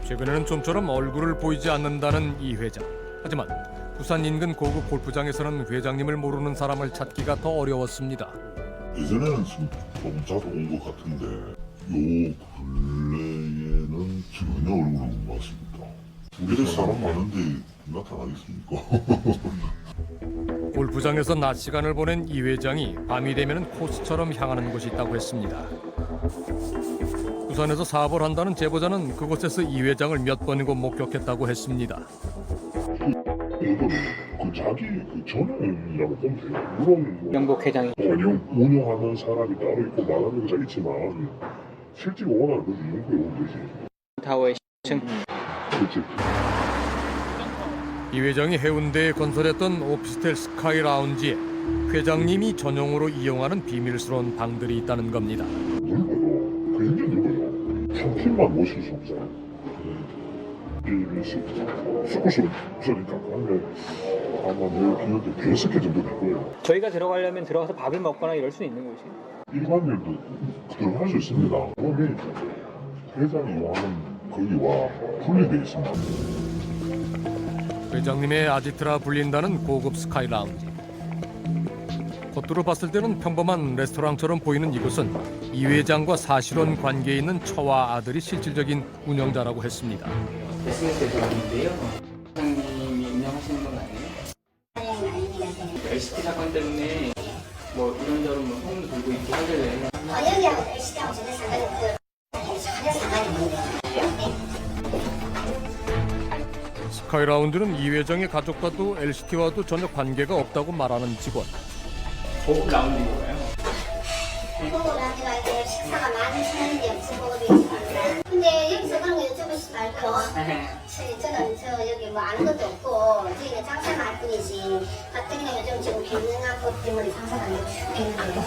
최근에는 좀처럼 얼굴을 보이지 않는다는 이 회장. 하지만 부산 인근 고급 골프장에서는 회장님을 모르는 사람을 찾기가 더 어려웠습니다. 예전에는 조금 자주 온 것 같은데 요 근래에는 전혀 얼굴을 못 봤습니다. 우리 사람 많은데 나타나겠습니까? 골프장에서 낮 시간을 보낸 이 회장이 밤이 되면 코스처럼 향하는 곳이 있다고 했습니다. 부산에서 사업을 한다는 제보자는 그곳에서 이 회장을 몇 번이고 목격했다고 했습니다. 그 자기 그 전화라고 보면 돼요. 물론 영복 회장이 운영하는 사람이 따로 있고 말하는 자가 있지만 실제로 원하는 건 이용구에 오면 되지. 타워의 10층. 그렇지. 이 회장이 해운대에 건설했던 오피스텔 스카이 라운지에 회장님이 전용으로 이용하는 비밀스러운 방들이 있다는 겁니다. 넓어요. 굉장히 넓어요. 한 팀만 모실 수 없어요. 스쿠스 없으니까 근데 아마 내 기억에 5개 정도 될 거예요. 저희가 들어가려면 들어가서 밥을 먹거나 이럴 수 있는 곳이. 일반인도 들어갈 수 있습니다. 그러면 회장이 와는 거기와 분리되어 있습니다. 회장님의 아지트라 불린다는 고급 스카이 라운지. 겉으로 봤을 때는 평범한 레스토랑처럼 보이는 이곳은 이 회장과 사실혼 관계에 있는 처와 아들이 실질적인 운영자라고 했습니다. SNS에서 봤는데요. 회장님이 운영하시는 건 아니에요? LCT 사건 때문에 뭐 이런저런 뭐 소문도 돌고 있고 하길래 여기하고 LCT하고 전혀 상관이 없어요. 스카이 라운지는 이 회장의 가족과도 LCT와도 전혀 관계가 없다고 말하는 직원. 고급 라운지인 거예요? 고급 라운지가 이제 식사가 많은 편인데 없이 고급이 있습니다. 근데 여기서 그런 거 여쭤보시지 말고 저는 여기 뭐 아는 것도 없고 저희는 장사만 할 뿐이지 가뜩이나 요즘 지금 경영학 것 때문에 장사가 안 되는데요.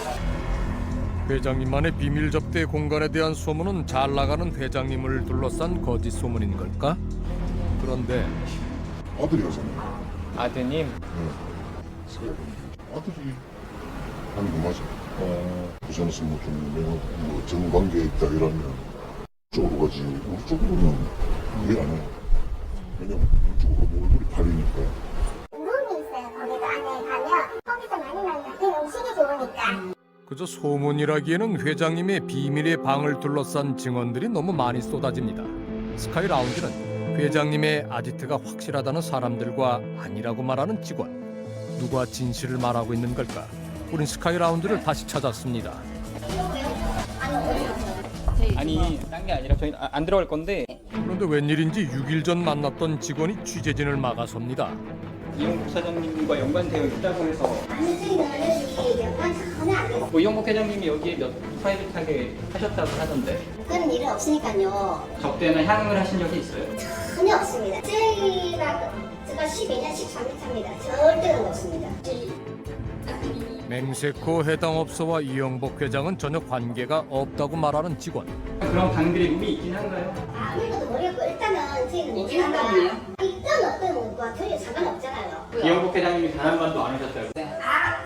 회장님만의 비밀 접대 공간에 대한 소문은 잘 나가는 회장님을 둘러싼 거짓 소문인 걸까? 그런데 아들이 하잖아요. 아드님? 네. 아들이 하는 거 맞아. 부산에서 뭐 정관계에 있다 이러면 쪽으로 가지 우리 쪽으로는 이해 안 해요. 왜냐면 이쪽으로 뭐 얼굴이 가리니까. 룸이 있어요. 거기도 안에 가면 거기서 많이 만나는 음식이 좋으니까. 그저 소문이라기에는 회장님의 비밀의 방을 둘러싼 증언들이 너무 많이 쏟아집니다. 스카이 라운지는 회장님의 아지트가 확실하다는 사람들과 아니라고 말하는 직원. 누가 진실을 말하고 있는 걸까? 우린 스카이 라운지를 다시 찾았습니다. 아니, 딴 게 아니라 저희 안 들어갈 건데. 그런데 웬일인지 6일 전 만났던 직원이 취재진을 막아섭니다. 이용복 사장님과 연관되어 있다고 해서 아니, 저희 너네들이 연관 전혀 안 됐어요. 뭐 이용복 회장님이 여기에 프라이빗하게 하셨다고 하던데 그런 일은 없으니까요. 적대나 향응을 하신 적이 있어요? 전혀 없습니다. 제가 12년 13년 차입니다. 절대 그런 거 없습니다. 맹세코 해당 업소와 이영복 회장은 전혀 관계가 없다고 말하는 직원. 그런 관계의 룸이 있긴 한가요? 아무래도 모르겠고 일단은 저희는 있잖아요. 있든 없든 뭐 전혀 상관없잖아요. 이용복 회장님이 단 한 번도 안 오셨다고?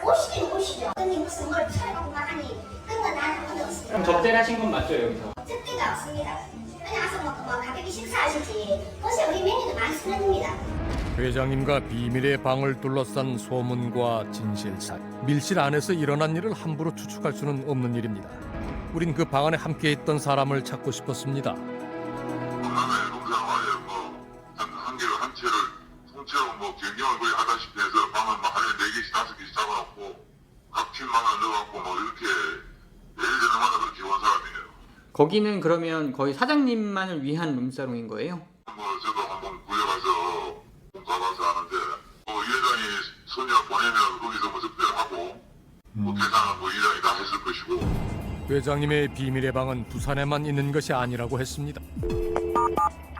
오시긴 오시죠. 근데 무슨 뭘 쳐다보고 하니 그런 건 나는 한 번도 없습니다. 그럼 접대를 하신 건 맞죠, 여기서? 접대가 없습니다. 그냥 와서 뭐 가볍게 식사하시지. 요새 우리 메뉴도 많이 쓰는입니다. 회장님과 비밀의 방을 둘러싼 소문과 진실사이. 밀실 안에서 일어난 일을 함부로 추측할 수는 없는 일입니다. 우린 그 방 안에 함께 있던 사람을 찾고 싶었습니다. 한 채를 통째로 뭐 경영을 거의 하다시피 해서 방을 막 하루에 4개씩 5개씩 잡아놓고 각 팀만을 넣어갖고 뭐 이렇게 매일 저녁마다 그렇게 온 사람이에요. 거기는 그러면 거의 사장님만을 위한 룸사롱인 거예요? 뭐 저도 한번 구해가서 가봐서 하는데 뭐 이 회장이 손님 보내면 거기서 뭐 접대를 하고 뭐 계산은 뭐 이 회장이 다 했을 것이고. 회장님의 비밀의 방은 부산에만 있는 것이 아니라고 했습니다.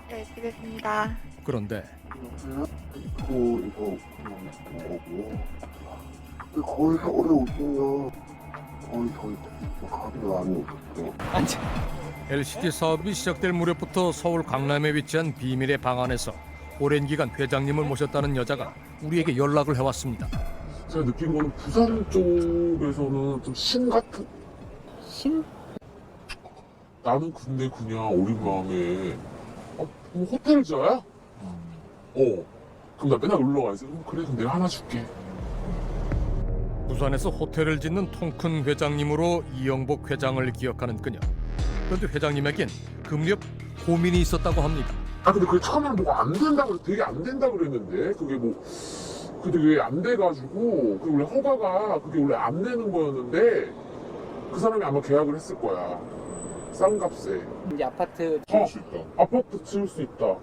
네, 드리겠습니다. 그런데 거기서 오래 오시면 거기서 가기가 아니었어요. LCT 사업이 시작될 무렵부터 서울 강남에 위치한 비밀의 방 안에서 오랜 기간 회장님을 모셨다는 여자가 우리에게 연락을 해왔습니다. 제가 느낀 거는 부산 쪽에서는 좀 신 같은 신? 나는 근데 그냥 우리 마음에 뭐 호텔자야? 그럼 나 맨날 놀러 가야지. 그래 그럼 내가 하나 줄게. 부산에서 호텔을 짓는 통큰 회장님으로 이영복 회장을 기억하는 그녀. 그런데 회장님에겐 그 무렵 고민이 있었다고 합니다. 근데 그게 처음에는 뭐가 안 된다 그래 되게 안 된다 그랬는데 그게 뭐 근데 왜 안 돼가지고 그 원래 허가가 그게 원래 안 내는 거였는데 그 사람이 아마 계약을 했을 거야. 싼 값에. 이제 아파트 지을 수 있다. 아파트 지을 수 있다.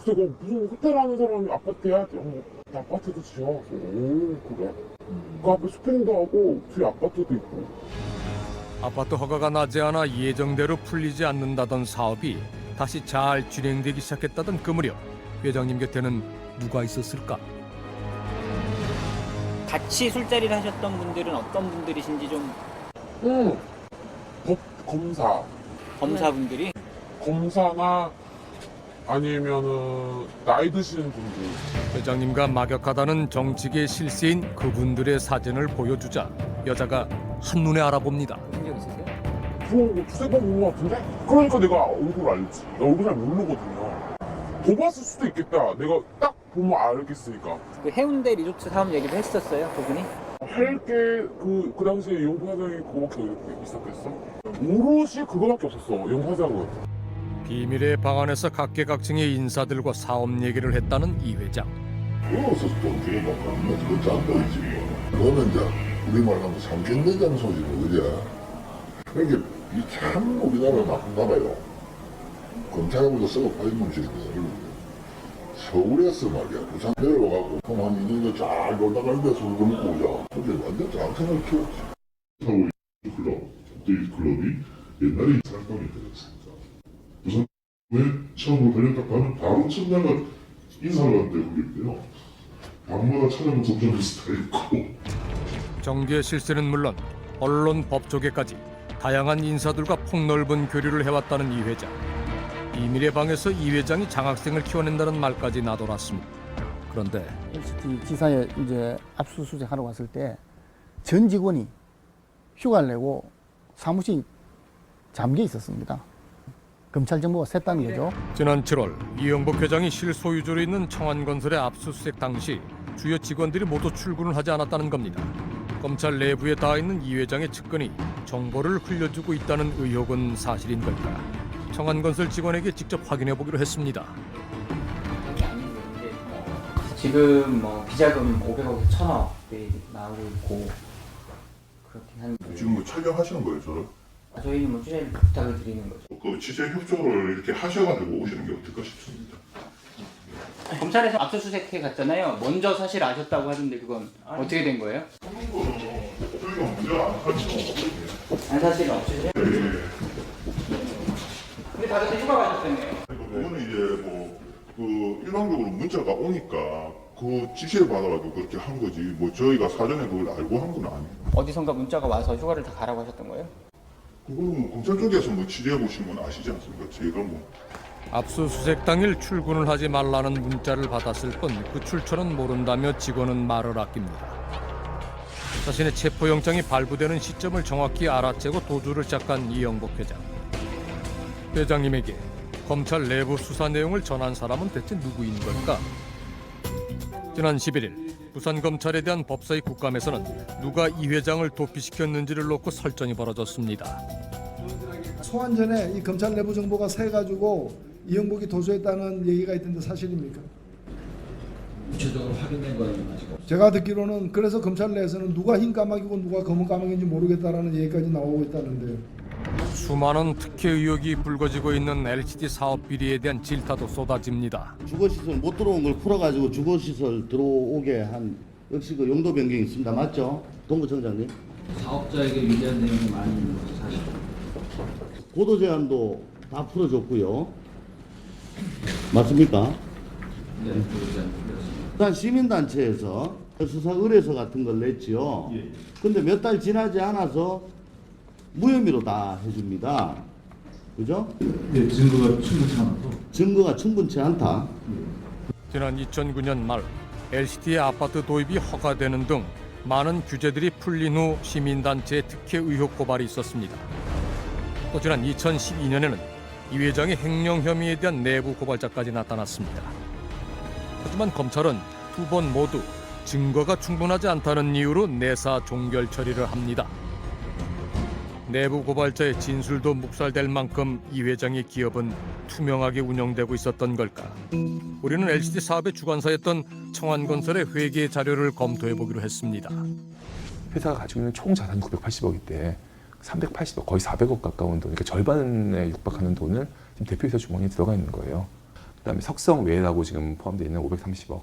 그래서 무슨 호텔 하는 사람이 아파트 해야지. 아파트도 지어. 오 그래? 그 앞에 스프링도 하고 뒤에 아파트도 있고. 아파트 허가가 나지 않아 예정대로 풀리지 않는다던 사업이 다시 잘 진행되기 시작했다던 그 무렵 회장님 곁에는 누가 있었을까? 같이 술자리를 하셨던 분들은 어떤 분들이신지 좀. 법 검사. 검사분들이? 검사나 아니면은 나이 드시는 분들. 회장님과 막역하다는 정치계 실세인 그분들의 사진을 보여주자 여자가 한눈에 알아봅니다. 본 적 있으세요? 뭐 두세 번 본 것 같은데? 그러니까 내가 얼굴 알지. 나 얼굴 잘 모르거든요. 더 봤을 수도 있겠다. 내가 딱 보면 알겠으니까. 그 해운대 리조트 사업 얘기도 했었어요, 그분이? 할게 그 당시에 용 사장이 그거밖에 있었겠어? 오롯이 그거밖에 없었어. 용 사장은. 비밀의 방 안에서 각계각층의 인사들과 사업 얘기를 했다는 이 회장. 그래서 또 그게 막 그 짠거리지 뭐. 그거는 이제 우리말로 하면 상견례장 소리고 그죠? 이게 참 우리나라 나쁜 나라요. 검찰하고도 썩어 빠진 놈들인데 서울에서 말이야 부산 내려가고 그럼 한 2년에 잘 놀다 가는 데서 술 먹고 오자. 근데 완전 장생을 키웠지. 서울 클럽, 데이트 클럽이 옛날에 살감이 되었습니다. 부산 왜 처음으로 다녔다 가면 바로 첫날가 인사를 하는데 그게인데요. 밤마다 찾아본 점점에서 다 있고. 정계 실세는 물론 언론 법조계까지 다양한 인사들과 폭넓은 교류를 해왔다는 이 회장. 비밀의 방에서 이 회장이 장학생을 키워낸다는 말까지 나돌았습니다. 그런데 LCT 지사에 이제 압수수색하러 왔을 때 전 직원이 휴가를 내고 사무실이 잠겨 있었습니다. 검찰 정보가 샜다는 거죠. 지난 7월 이영복 회장이 실소유주로 있는 청안건설의 압수수색 당시 주요 직원들이 모두 출근을 하지 않았다는 겁니다. 검찰 내부에 닿아 있는 이 회장의 측근이 정보를 흘려주고 있다는 의혹은 사실인 걸까? 청안건설 직원에게 직접 확인해 보기로 했습니다. 지금 뭐 비자금 500억, 1000억 나오고 있고 그렇긴 한데 지금 뭐 촬영하시는 거예요, 저를? 저희는 뭐 취재 부탁을 드리는 거죠. 그 취재 협조를 이렇게 하셔가지고 오시는 게 어떨까 싶습니다. 검찰에서 압수수색해 갔잖아요. 먼저 사실 아셨다고 하던데 그건 어떻게 된 거예요? 저희가 문제가 안 사실은 없거든요. 안 사실은 없으세요? 네. 근데 다들 휴가 가셨다며요. 그거는 이제 그 일방적으로 문자가 오니까 그 지시를 받아가지고 그렇게 한 거지. 뭐 저희가 사전에 그걸 알고 한 건 아니에요. 어디선가 문자가 와서 휴가를 다 가라고 하셨던 거예요? 그거는 뭐 검찰 쪽에서 뭐 취재해 보신 건 아시지 않습니까? 제가 뭐 압수수색 당일 출근을 하지 말라는 문자를 받았을 뿐 그 출처는 모른다며 직원은 말을 아낍니다. 자신의 체포영장이 발부되는 시점을 정확히 알아채고 도주를 시작한 이영복 회장. 회장님에게 검찰 내부 수사 내용을 전한 사람은 대체 누구인 걸까? 지난 11일 부산검찰에 대한 법사위 국감에서는 누가 이 회장을 도피시켰는지를 놓고 설전이 벌어졌습니다. 소환 전에 이 검찰 내부 정보가 새가지고 이영복이 도주했다는 얘기가 있던데 사실입니까? 구체적으로 확인된 건 아직 없습니다. 제가 듣기로는 그래서 검찰 내에서는 누가 흰 까마귀고 누가 검은 까마귀인지 모르겠다라는 얘기까지 나오고 있다는데요. 수많은 특혜 의혹이 불거지고 있는 LCT 사업 비리에 대한 질타도 쏟아집니다. 주거시설 못 들어온 걸 풀어가지고 주거시설 들어오게 한 역시 그 용도 변경이 있습니다. 맞죠? 동구청장님? 사업자에게 유리한 내용이 많이 있는 것이 사실입니다. 고도 제한도 다 풀어줬고요. 맞습니까? 네, 그렇습니다. 일단 시민단체에서 수사 의뢰서 같은 걸 냈지요. 근데 몇 달 지나지 않아서 무혐의로 다 해줍니다. 그죠? 네, 증거가 충분치 않아서. 증거가 충분치 않다. 지난 2009년 말 LCT의 아파트 도입이 허가되는 등 많은 규제들이 풀린 후 시민단체의 특혜 의혹 고발이 있었습니다. 또 지난 2012년에는 이 회장의 횡령 혐의에 대한 내부 고발자까지 나타났습니다. 하지만 검찰은 두 번 모두 증거가 충분하지 않다는 이유로 내사 종결 처리를 합니다. 내부 고발자의 진술도 묵살될 만큼 이 회장의 기업은 투명하게 운영되고 있었던 걸까? 우리는 LCT 사업의 주관사였던 청안건설의 회계 자료를 검토해 보기로 했습니다. 회사가 가지고 있는 총 자산이 980억인데 380억, 거의 400억 가까운 돈, 그러니까 절반에 육박하는 돈은 지금 대표이사 주머니에 들어가 있는 거예요. 그다음에 석성 외라고 지금 포함되어 있는 530억.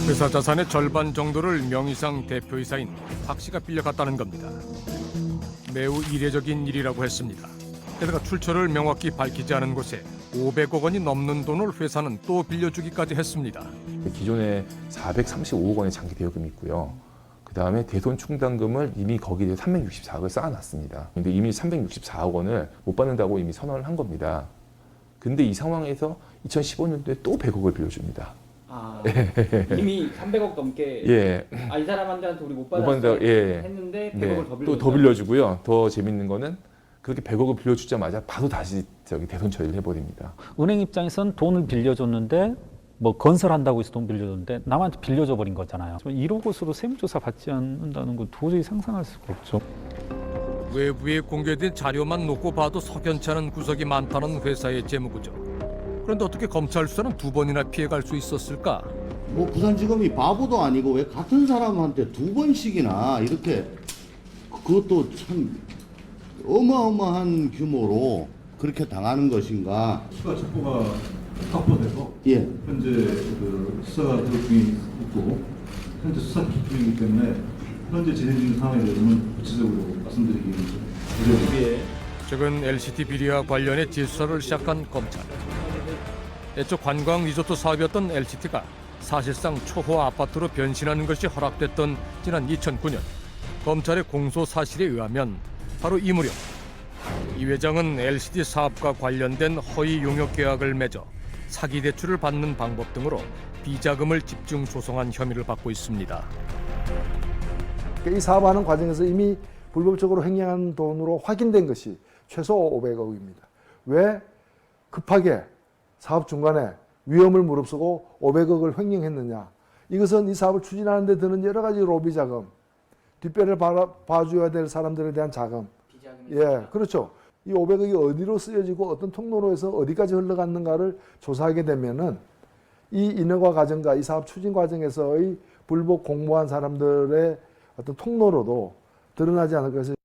회사 자산의 절반 정도를 명의상 대표이사인 박 씨가 빌려갔다는 겁니다. 매우 이례적인 일이라고 했습니다. 게다가 출처를 명확히 밝히지 않은 곳에 500억 원이 넘는 돈을 회사는 또 빌려주기까지 했습니다. 기존에 435억 원의 장기 대여금이 있고요. 그다음에 대손 충당금을 이미 거기에 364억을 쌓아놨습니다. 근데 이미 364억 원을 못 받는다고 이미 선언을 한 겁니다. 근데 이 상황에서 2015년도에 또 100억을 빌려줍니다. 이미 300억 넘게 이 사람한테 우리 못 받았어 했는데 100억을 또 더 빌려주고요. 더 재밌는 거는 그렇게 100억을 빌려주자마자 바로 다시 대손 처리를 해버립니다. 은행 입장에선 돈을 빌려줬는데 뭐 건설한다고 해서 돈 빌려줬는데 남한테 빌려줘 버린 거잖아요. 1억 것으로 세무조사 받지 않는다는 건 도저히 상상할 수가 없죠. 외부에 공개된 자료만 놓고 봐도 석연치 않은 구석이 많다는 회사의 재무구조. 그런데 어떻게 검찰 수사는 두 번이나 피해갈 수 있었을까? 뭐 부산지검이 바보도 아니고 왜 같은 사람한테 두 번씩이나 이렇게 그것도 참 어마어마한 규모로 그렇게 당하는 것인가? 수사 첩보가 확보돼서 현재 그 수사가 들어 중에 있고 현재 수사 중이기 때문에 현재 진행 중인 상황에 대해서는 구체적으로 말씀드리기는 어려운데 최근 LCT 비리와 관련해 재수사를 시작한 검찰. 애초 관광 리조트 사업이었던 LCT가 사실상 초호 아파트로 변신하는 것이 허락됐던 지난 2009년 검찰의 공소 사실에 의하면 바로 이 무렵 이 회장은 LCT 사업과 관련된 허위 용역 계약을 맺어 사기 대출을 받는 방법 등으로 비자금을 집중 조성한 혐의를 받고 있습니다. 이 사업하는 과정에서 이미 불법적으로 횡령한 돈으로 확인된 것이 최소 500억입니다. 왜? 급하게 사업 중간에 위험을 무릅쓰고 500억을 횡령했느냐. 이것은 이 사업을 추진하는 데 드는 여러 가지 로비 자금, 뒷배를 봐줘야 될 사람들에 대한 자금. 예, 그렇죠. 이 500억이 어디로 쓰여지고 어떤 통로로 해서 어디까지 흘러갔는가를 조사하게 되면은 이 인허가 과정과 이 사업 추진 과정에서의 불복 공모한 사람들의 어떤 통로로도 드러나지 않을 것을.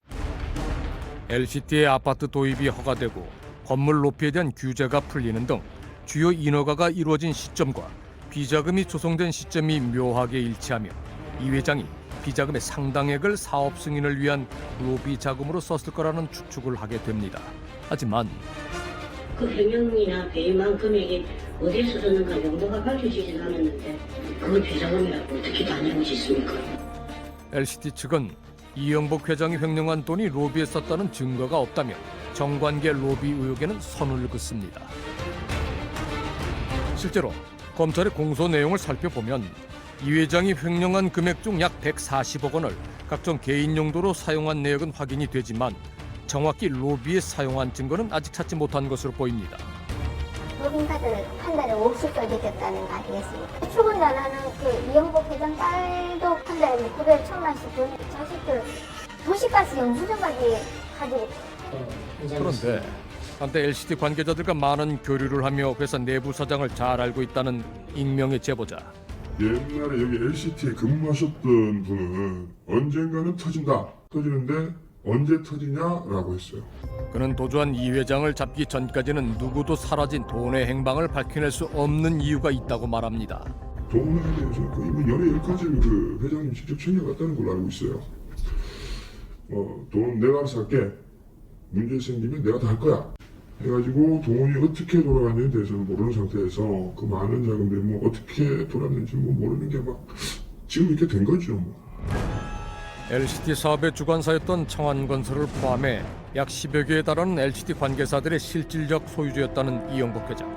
LCT의 아파트 도입이 허가되고 건물 높이에 대한 규제가 풀리는 등 주요 인허가가 이루어진 시점과 비자금이 조성된 시점이 묘하게 일치하며 이 회장이 비자금의 상당액을 사업 승인을 위한 로비 자금으로 썼을 거라는 추측을 하게 됩니다. 하지만 그 횡령이나 배임한 금액이 어디에서 썼는가 용도가 밝혀지진 않았는데 그걸 비자금이라고 어떻게 단정할 수 있습니까? LCT 측은 이영복 회장이 횡령한 돈이 로비에 썼다는 증거가 없다며 정관계 로비 의혹에는 선을 긋습니다. 실제로 검찰의 공소 내용을 살펴보면 이 회장이 횡령한 금액 중 약 140억 원을 각종 개인 용도로 사용한 내역은 확인이 되지만 정확히 로비에 사용한 증거는 아직 찾지 못한 것으로 보입니다. 법인카드를 한 달에 50건 내겼다는 거 아니겠습니까? 추구자라는 그 이영복 회장 딸도 한 달에 900, 1000만씩 돈 자식들 도시가스 영수증까지 가지고. 그런데 한때 LCT 관계자들과 많은 교류를 하며 회사 내부 사정을 잘 알고 있다는 익명의 제보자. 옛날에 여기 LCT에 근무하셨던 분은 언젠가는 터진다. 터지는데 언제 터지냐라고 했어요. 그는 도주한 이 회장을 잡기 전까지는 누구도 사라진 돈의 행방을 밝혀낼 수 없는 이유가 있다고 말합니다. 돈에 대해서 거의 뭐 열의 10가지를 그 회장님 직접 챙겨갔다는 걸로 알고 있어요. 돈 내가 알아서 할게. 문제 생기면 내가 다 할 거야. 해가지고 돈이 어떻게 돌아갔는지에 대해서는 모르는 상태에서 그 많은 자금들이 뭐 어떻게 돌았는지 뭐 모르는 게 막 지금 이렇게 된 거죠. 뭐. LCT 사업의 주관사였던 청안건설을 포함해 약 10여 개에 달하는 LCT 관계사들의 실질적 소유주였다는 이영복 회장.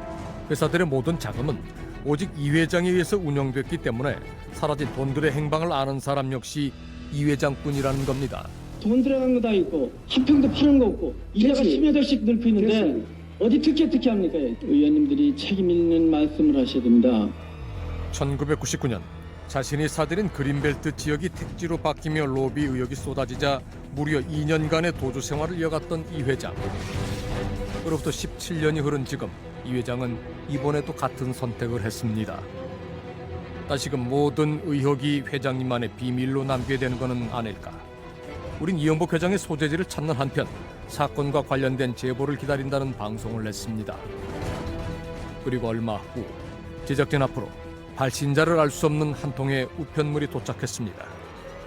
회사들의 모든 자금은 오직 이 회장에 의해서 운영됐기 때문에 사라진 돈들의 행방을 아는 사람 역시 이 회장뿐이라는 겁니다. 돈 들어간 거 다 있고 한 평도 파는 거 없고 일해가 10여덟씩 늘고 있는데 어디 특혜 합니까? 의원님들이 책임 있는 말씀을 하셔야 됩니다. 1999년 자신이 사들인 그린벨트 지역이 택지로 바뀌며 로비 의혹이 쏟아지자 무려 2년간의 도주 생활을 이어갔던 이 회장. 그로부터 17년이 흐른 지금 이 회장은 이번에도 같은 선택을 했습니다. 다시금 모든 의혹이 회장님만의 비밀로 남게 되는 것은 아닐까. 우린 이영복 회장의 소재지를 찾는 한편 사건과 관련된 제보를 기다린다는 방송을 냈습니다. 그리고 얼마 후 제작진 앞으로 발신자를 알 수 없는 한 통의 우편물이 도착했습니다.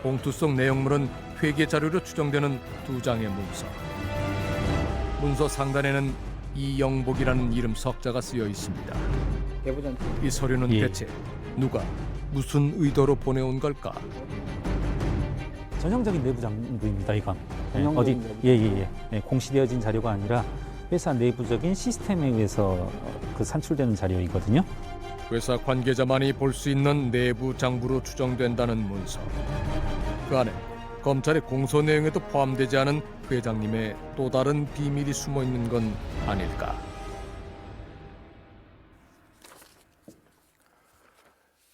봉투 속 내용물은 회계 자료로 추정되는 2장의 문서. 문서 상단에는 이영복이라는 이름 석자가 쓰여 있습니다. 이 서류는 대체 누가 무슨 의도로 보내온 걸까? 전형적인 내부 장부입니다. 이건 어디 공시되어진 자료가 아니라 회사 내부적인 시스템에 의해서 그 산출되는 자료이거든요. 회사 관계자만이 볼 수 있는 내부 장부로 추정된다는 문서. 그 안에 검찰의 공소 내용에도 포함되지 않은 회장님의 또 다른 비밀이 숨어 있는 건 아닐까.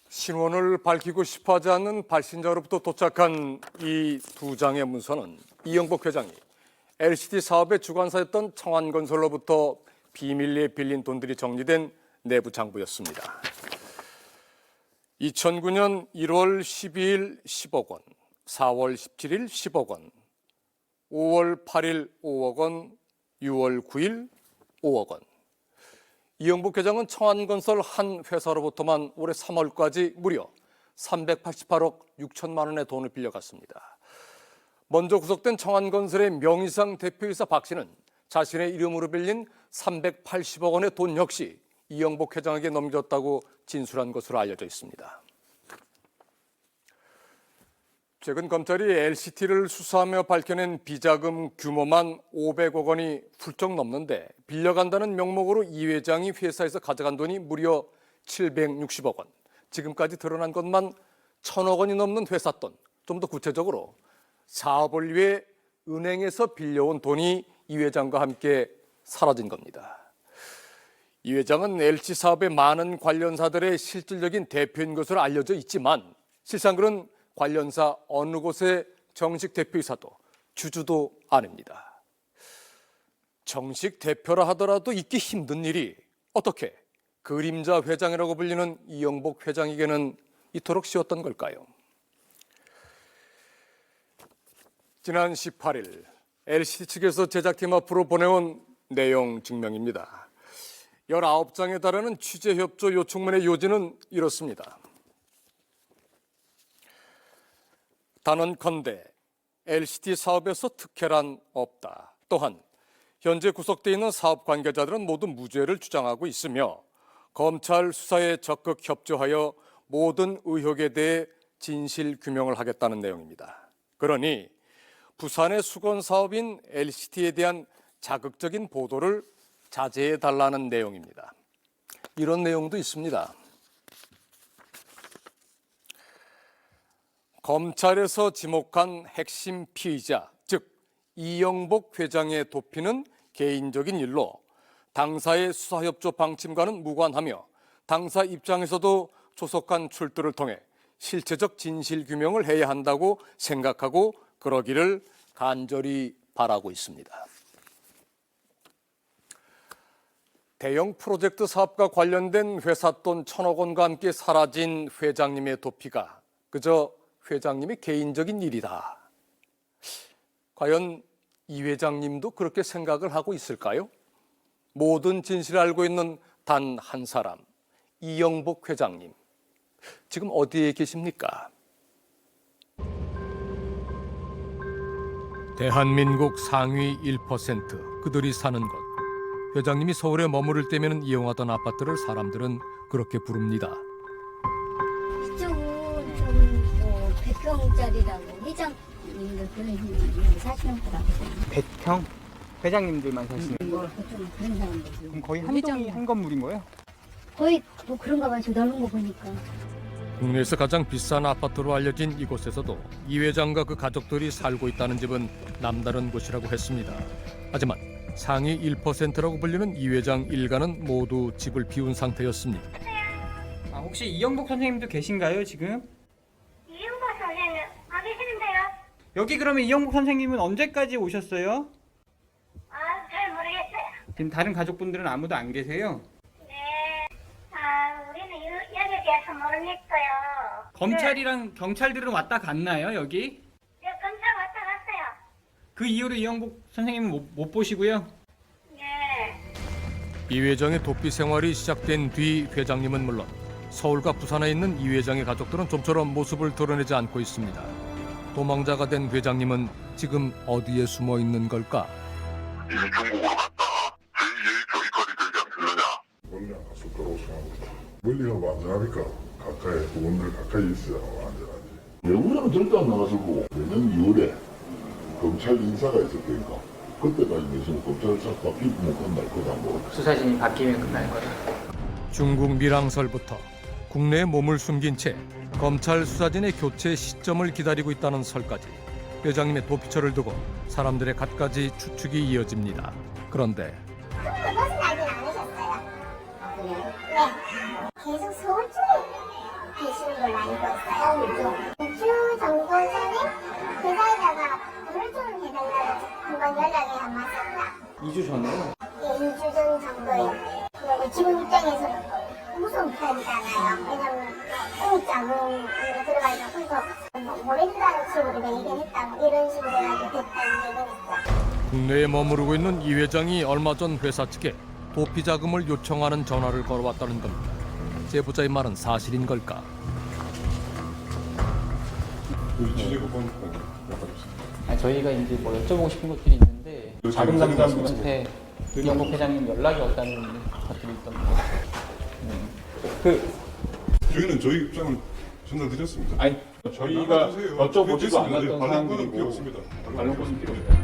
신원을 밝히고 싶어하지 않는 발신자로부터 도착한 이 2장의 문서는 이영복 회장이 LCT 사업의 주관사였던 청안건설로부터 비밀리에 빌린 돈들이 정리된 내부 장부였습니다. 2009년 1월 12일 10억 원, 4월 17일 10억 원, 5월 8일 5억 원, 6월 9일 5억 원. 이영복 회장은 청안건설 한 회사로부터만 올해 3월까지 무려 388억 6천만 원의 돈을 빌려갔습니다. 먼저 구속된 청안건설의 명의상 대표이사 박 씨는 자신의 이름으로 빌린 380억 원의 돈 역시 이영복 회장에게 넘겨졌다고 진술한 것으로 알려져 있습니다. 최근 검찰이 LCT를 수사하며 밝혀낸 비자금 규모만 500억 원이 훌쩍 넘는데 빌려간다는 명목으로 이 회장이 회사에서 가져간 돈이 무려 760억 원. 지금까지 드러난 것만 1,000억 원이 넘는 회사 돈. 좀 더 구체적으로 사업을 위해 은행에서 빌려온 돈이 이 회장과 함께 사라진 겁니다. 이 회장은 LC 사업의 많은 관련사들의 실질적인 대표인 것으로 알려져 있지만 실상 그는 관련사 어느 곳의 정식 대표이사도 주주도 아닙니다. 정식 대표라 하더라도 있기 힘든 일이 어떻게 그림자 회장이라고 불리는 이영복 회장에게는 이토록 쉬웠던 걸까요? 지난 18일 LCT 측에서 제작팀 앞으로 보내온 내용 증명입니다. 19장에 달하는 취재협조 요청문의 요지는 이렇습니다. 단언컨대 LCT 사업에서 특혜란 없다. 또한 현재 구속되어 있는 사업 관계자들은 모두 무죄를 주장하고 있으며 검찰 수사에 적극 협조하여 모든 의혹에 대해 진실 규명을 하겠다는 내용입니다. 그러니 부산의 수건 사업인 LCT에 대한 자극적인 보도를 자제해 달라는 내용입니다. 이런 내용도 있습니다. 검찰에서 지목한 핵심 피의자, 즉 이영복 회장의 도피는 개인적인 일로 당사의 수사협조 방침과는 무관하며 당사 입장에서도 조속한 출두를 통해 실체적 진실 규명을 해야 한다고 생각하고 그러기를 간절히 바라고 있습니다. 대형 프로젝트 사업과 관련된 회사 돈 1,000억 원과 함께 사라진 회장님의 도피가 그저 회장님의 개인적인 일이다. 과연 이 회장님도 그렇게 생각을 하고 있을까요? 모든 진실을 알고 있는 단 한 사람, 이영복 회장님. 지금 어디에 계십니까? 대한민국 상위 1%, 그들이 사는 곳. 회장님이 서울에 머무를 때면 이용하던 아파트를 사람들은 그렇게 부릅니다. 이쪽은 좀 100평짜리라고 회장님들 그런 분들 사시는 거라고. 100평? 회장님들만 사시는 뭐 그쪽 그런 사람들. 그럼 거의 한 동이 한 건물인 거예요? 거의 뭐 그런가 봐요. 저 넓은 거 보니까. 국내에서 가장 비싼 아파트로 알려진 이곳에서도 이 회장과 그 가족들이 살고 있다는 집은 남다른 곳이라고 했습니다. 하지만 상위 1%라고 불리는 이 회장 일가는 모두 집을 비운 상태였습니다. 아, 혹시 이영복 선생님도 계신가요, 지금? 이영복 선생님 안 계시는데요? 여기 그러면 이영복 선생님은 언제까지 오셨어요? 잘 모르겠어요. 지금 다른 가족분들은 아무도 안 계세요? 우리는 여기에 대해서 모르겠어요. 검찰이랑 경찰들은 왔다 갔나요, 여기? 네, 검찰 왔다 갔어요. 그 이후로 이영복 선생님은 못 보시고요? 네. 이 회장의 도피 생활이 시작된 뒤 회장님은 물론 서울과 부산에 있는 이 회장의 가족들은 좀처럼 모습을 드러내지 않고 있습니다. 도망자가 된 회장님은 지금 어디에 숨어 있는 걸까? 중국으로 갔다. 저기까지 되지 않겠느냐? 멀리 안 갔을 거라고 생각합니다. 멀리가 완전하니까 가까이, 그분들 가까이 있어야 완전하지. 외국에는 절대 안 나갔을 거고, 내년 2월에 검찰 인사가 있었으니까 그때까지 내시면 검찰 싹 바뀌고 못 끝날 거다 뭐. 수사진이 바뀌면 끝날 거다. 중국 밀항설부터 국내에 몸을 숨긴 채 검찰 수사진의 교체 시점을 기다리고 있다는 설까지 회장님의 도피처를 두고 사람들의 갖가지 추측이 이어집니다. 그런데 그것은 알긴 않으셨어요. 네. 계속 서울 쪽에 계시는 걸로 알고 있어요. 2주 정도 전에 그 사이다가 오늘 좀 해달라고 한번 연락이 안 왔었다. 2주 전에요? 예, 2주 전 정도에. 그리고 지금 입장에서는 무서운 편이잖아요. 왜냐면 공짜로 들어가니까 그래서 모른다는 식으로 내가 얘기했다 뭐 이런 식으로 해가지고 됐다는 얘기를 했죠. 국내에 머무르고 있는 이 회장이 얼마 전 회사 측에 도피 자금을 요청하는 전화를 걸어왔다는 겁니다. 제보자의 말은 사실인 걸까? 저희가 이제 뭐 여쭤보고 싶은 것들이 있는데 자금 담당분한테 이영복 회장님 연락이 왔다는 것들이 있던 것 같아요. 저희는 저희 입장을 전달드렸습니다. 아니, 저희가 여쭤보지도 않았던 사항들이고 다른 것은 필요 없다.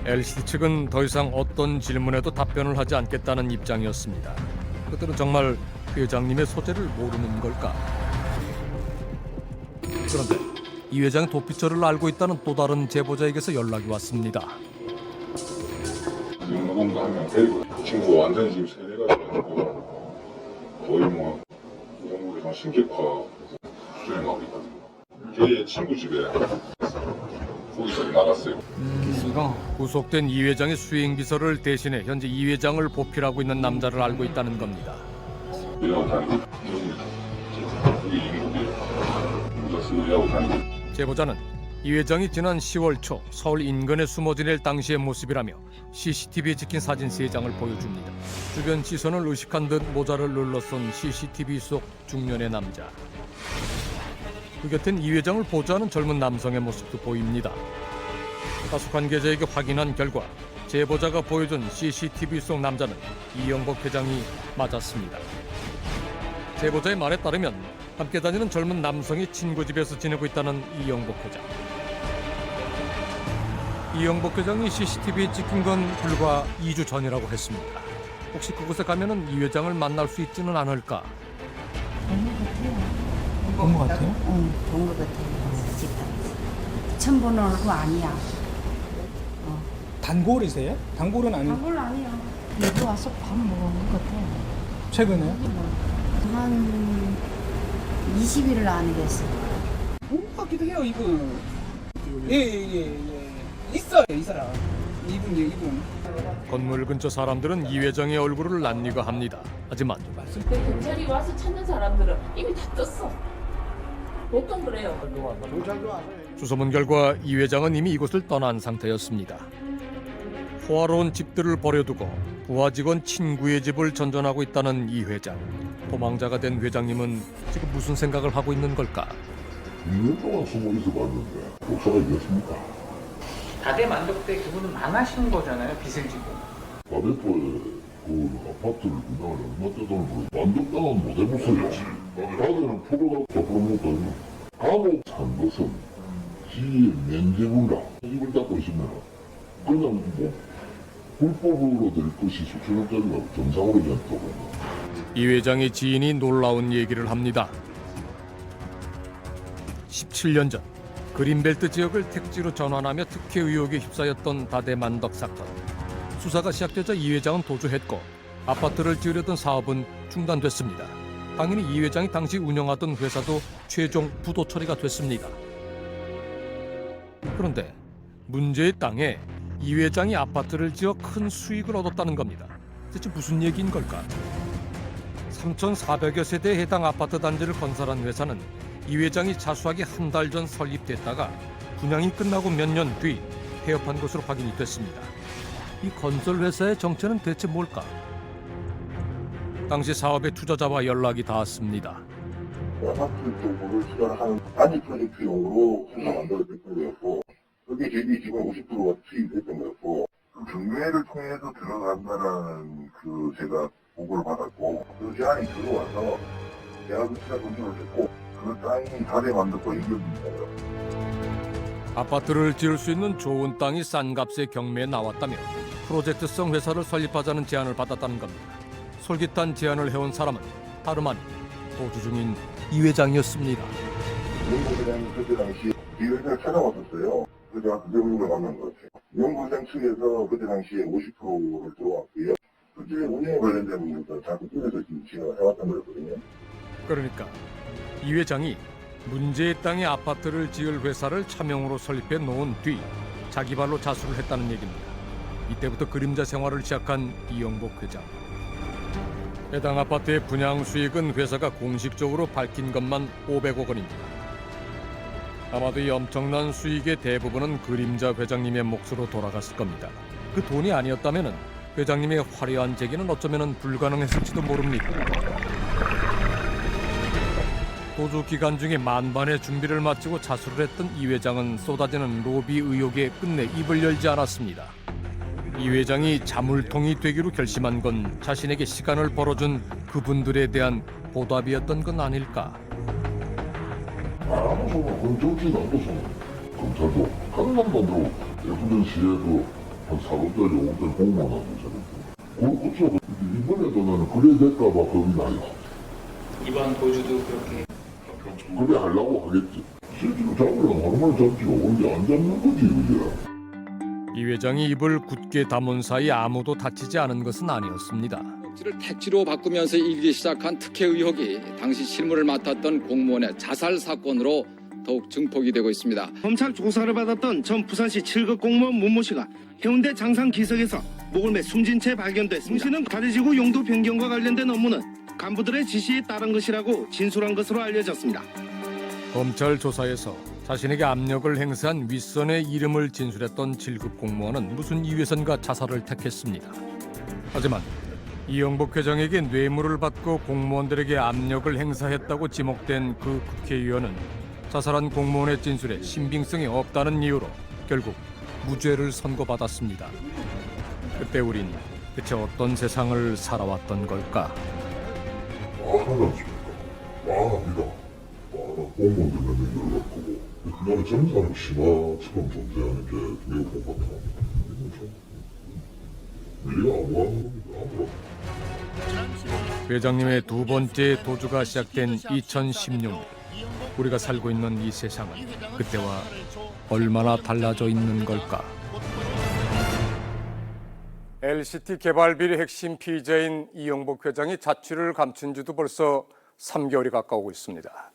LCT 측은 더 이상 어떤 질문에도 답변을 하지 않겠다는 입장이었습니다. 그들은 정말 회장님의 소재를 모르는 걸까? 그런데 이 회장의 도피처를 알고 있다는 또 다른 제보자에게서 연락이 왔습니다. 정도 하면 데리고 그 친구가 완전히 지금 세뇌가 돼가지고 거의 뭐 영국에서 신격파 수준에 나오고 있거든요. 걔 친구 집에 거기서 나갔어요. 구속된 이 회장의 수행 비서를 대신해 현재 이 회장을 보필하고 있는 남자를 알고 있다는 겁니다. 일하고 다니고 그게 인국이에요. 누가 쓰고 일하고 다니고. 제보자는 이 회장이 지난 10월 초 서울 인근에 숨어 지낼 당시의 모습이라며 CCTV에 찍힌 사진 3장을 보여줍니다. 주변 시선을 의식한 듯 모자를 눌러 쏜 CCTV 속 중년의 남자. 그 곁엔 이 회장을 보좌하는 젊은 남성의 모습도 보입니다. 다수 관계자에게 확인한 결과 제보자가 보여준 CCTV 속 남자는 이영복 회장이 맞았습니다. 제보자의 말에 따르면 함께 다니는 젊은 남성이 친구 집에서 지내고 있다는 이영복 회장. 이영복 회장이 CCTV에 찍힌 건 불과 2주 전이라고 했습니다. 혹시 그곳에 가면은 이 회장을 만날 수 있지는 않을까? 본 것 같아요? 응, 본 것 같아요. 식당에서. 처음 보는 얼굴 아니야. 단골이세요? 단골은 아니고 단골 아니야. 여기 와서 밥 먹은 것 같아. 최근에? 한 20일을 안 됐어. 본 것 같기도 해요, 이분. 예. 있어요, 이 사람. 이분. 건물 근처 사람들은 이 회장의 얼굴을 낯리가 합니다. 하지만 경찰이 와서 찾는 사람들은 이미 다 떴어. 보통 그래요. 수소문 결과 이 회장은 이미 이곳을 떠난 상태였습니다. 호화로운 집들을 버려두고 부하 직원 친구의 집을 전전하고 있다는 이 회장. 도망자가 된 회장님은 지금 무슨 생각을 하고 있는 걸까? 2년 동안 숨어 있어봤는데 목사가 이겼습니까? 다대 만덕 때 그분은 망하신 거잖아요, 빚을 지고. 다대포에 그 아파트를 그날 얼마 떼돈 벌어 만덕당은 못 해보세요. 다대는 프로가 앞으로 못하면 감옥 산 것은 지의 면제분라 입을 닫고 있으면 그냥 뭐 불법으로 될 것이 수천억짜리가 정상으로 됐다고. 이 회장의 지인이 놀라운 얘기를 합니다. 17년 전 그린벨트 지역을 택지로 전환하며 특혜 의혹에 휩싸였던 다대만덕 사건. 수사가 시작되자 이 회장은 도주했고 아파트를 지으려던 사업은 중단됐습니다. 당연히 이 회장이 당시 운영하던 회사도 최종 부도 처리가 됐습니다. 그런데 문제의 땅에 이 회장이 아파트를 지어 큰 수익을 얻었다는 겁니다. 대체 무슨 얘기인 걸까? 3,400여 세대에 해당 아파트 단지를 건설한 회사는 이 회장이 자수하기 한 달 전 설립됐다가 분양이 끝나고 몇 년 뒤 폐업한 것으로 확인이 됐습니다. 이 건설 회사의 정체는 대체 뭘까? 당시 사업의 투자자와 연락이 닿았습니다. 아파트 쪽으로 투자하는 단지 프로젝트용으로 회사 만들어졌던 거였고 그게 대비 지금 50%가 투입됐던 거였고 경매를 통해서 들어간다는 그 제가 보고를 받았고 그 제안이 들어와서 제가 그 투자 검토를 했고 그 땅이 다대 만들고 이겼습니다. 아파트를 지을 수 있는 좋은 땅이 싼 값에 경매에 나왔다며 프로젝트성 회사를 설립하자는 제안을 받았다는 겁니다. 솔깃한 제안을 해온 사람은 다름 아닌 도주 중인 이 회장이었습니다. 연구회장이 그때 당시에 이 회사를 찾아왔었어요. 그래서 제가 그 경우를 만난 것 같아요. 연구회장 측에서 그때 당시에 50%를 들어왔고요. 그때 운영에 관련된 문제도 다 그쪽에서 지금 진행을 해왔던 거였거든요. 그러니까 이 회장이 문제의 땅에 아파트를 지을 회사를 차명으로 설립해 놓은 뒤 자기 발로 자수를 했다는 얘기입니다. 이때부터 그림자 생활을 시작한 이영복 회장. 해당 아파트의 분양 수익은 회사가 공식적으로 밝힌 것만 500억 원입니다. 아마도 이 엄청난 수익의 대부분은 그림자 회장님의 몫으로 돌아갔을 겁니다. 그 돈이 아니었다면 회장님의 화려한 재기는 어쩌면 불가능했을지도 모릅니다. 도주 기간 중에 만반의 준비를 마치고 자수를 했던 이 회장은 쏟아지는 로비 의혹에 끝내 입을 열지 않았습니다. 이 회장이 자물통이 되기로 결심한 건 자신에게 시간을 벌어준 그분들에 대한 보답이었던 건 아닐까. 그건 정치가 안 돼서 검찰도 가능한 만들고 예수된 시에도 한 4억짜리 5억짜리 공무원 하고 있잖아요. 그렇죠. 이번에도 나는 그래 될까봐 겁이 나요. 이번 도주도 그렇게 그래 하려고 하겠지. 실제로 잡으려면 얼마나 잡지요. 근데 안 잡는 거지 그게. 이 회장이 입을 굳게 다문 사이 아무도 다치지 않은 것은 아니었습니다. 를 택지로 바꾸면서 일기 시작한 특혜 의혹이 당시 실무를 맡았던 공무원의 자살 사건으로 더욱 증폭이 되고 있습니다. 검찰 조사를 받았던 전 부산시 7급 공무원 문모 씨가 해운대 장산 기석에서 목을 매 숨진 채 발견됐습니다. 문 씨는 가래지구 용도 변경과 관련된 업무는 간부들의 지시에 따른 것이라고 진술한 것으로 알려졌습니다. 검찰 조사에서 자신에게 압력을 행사한 윗선의 이름을 진술했던 7급 공무원은 무슨 이유에선가 자살을 택했습니다. 하지만 이영복 회장에게 뇌물을 받고 공무원들에게 압력을 행사했다고 지목된 그 국회의원은 자살한 공무원의 진술에 신빙성이 없다는 이유로 결국 무죄를 선고받았습니다. 그때 우린 대체 어떤 세상을 살아왔던 걸까? 말하지 않습니까? 말합니다. 공무원들 몇 명을 바꾸고 그날의 정사는 심화처럼 존재하는 게 매우 복잡합니다. 이건 좀 우리가 아무하는 겁니다. 아무런. 회장님의 두 번째 도주가 시작된 2016년 우리가 살고 있는 이 세상은 그때와 얼마나 달라져 있는 걸까? LCT 개발 비리 핵심 피의자인 이영복 회장이 자취를 감춘 지도 벌써 3개월이 가까우고 있습니다.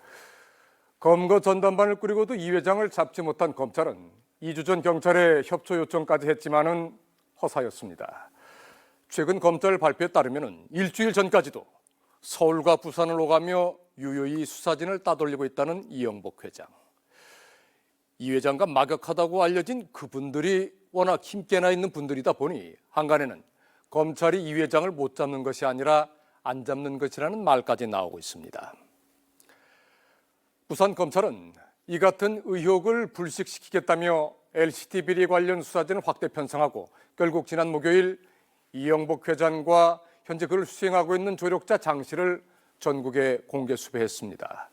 검거 전담반을 꾸리고도 이 회장을 잡지 못한 검찰은 2주 전 경찰에 협조 요청까지 했지만은 허사였습니다. 최근 검찰 발표에 따르면 일주일 전까지도 서울과 부산을 오가며 유유히 수사진을 따돌리고 있다는 이영복 회장. 이 회장과 막역하다고 알려진 그분들이 워낙 힘께나 있는 분들이다 보니 한간에는 검찰이 이 회장을 못 잡는 것이 아니라 안 잡는 것이라는 말까지 나오고 있습니다. 부산 검찰은 이 같은 의혹을 불식시키겠다며 LCT 비리 관련 수사진을 확대 편성하고 결국 지난 목요일 이영복 회장과 현재 그를 수행하고 있는 조력자 장 씨를 전국에 공개 수배했습니다.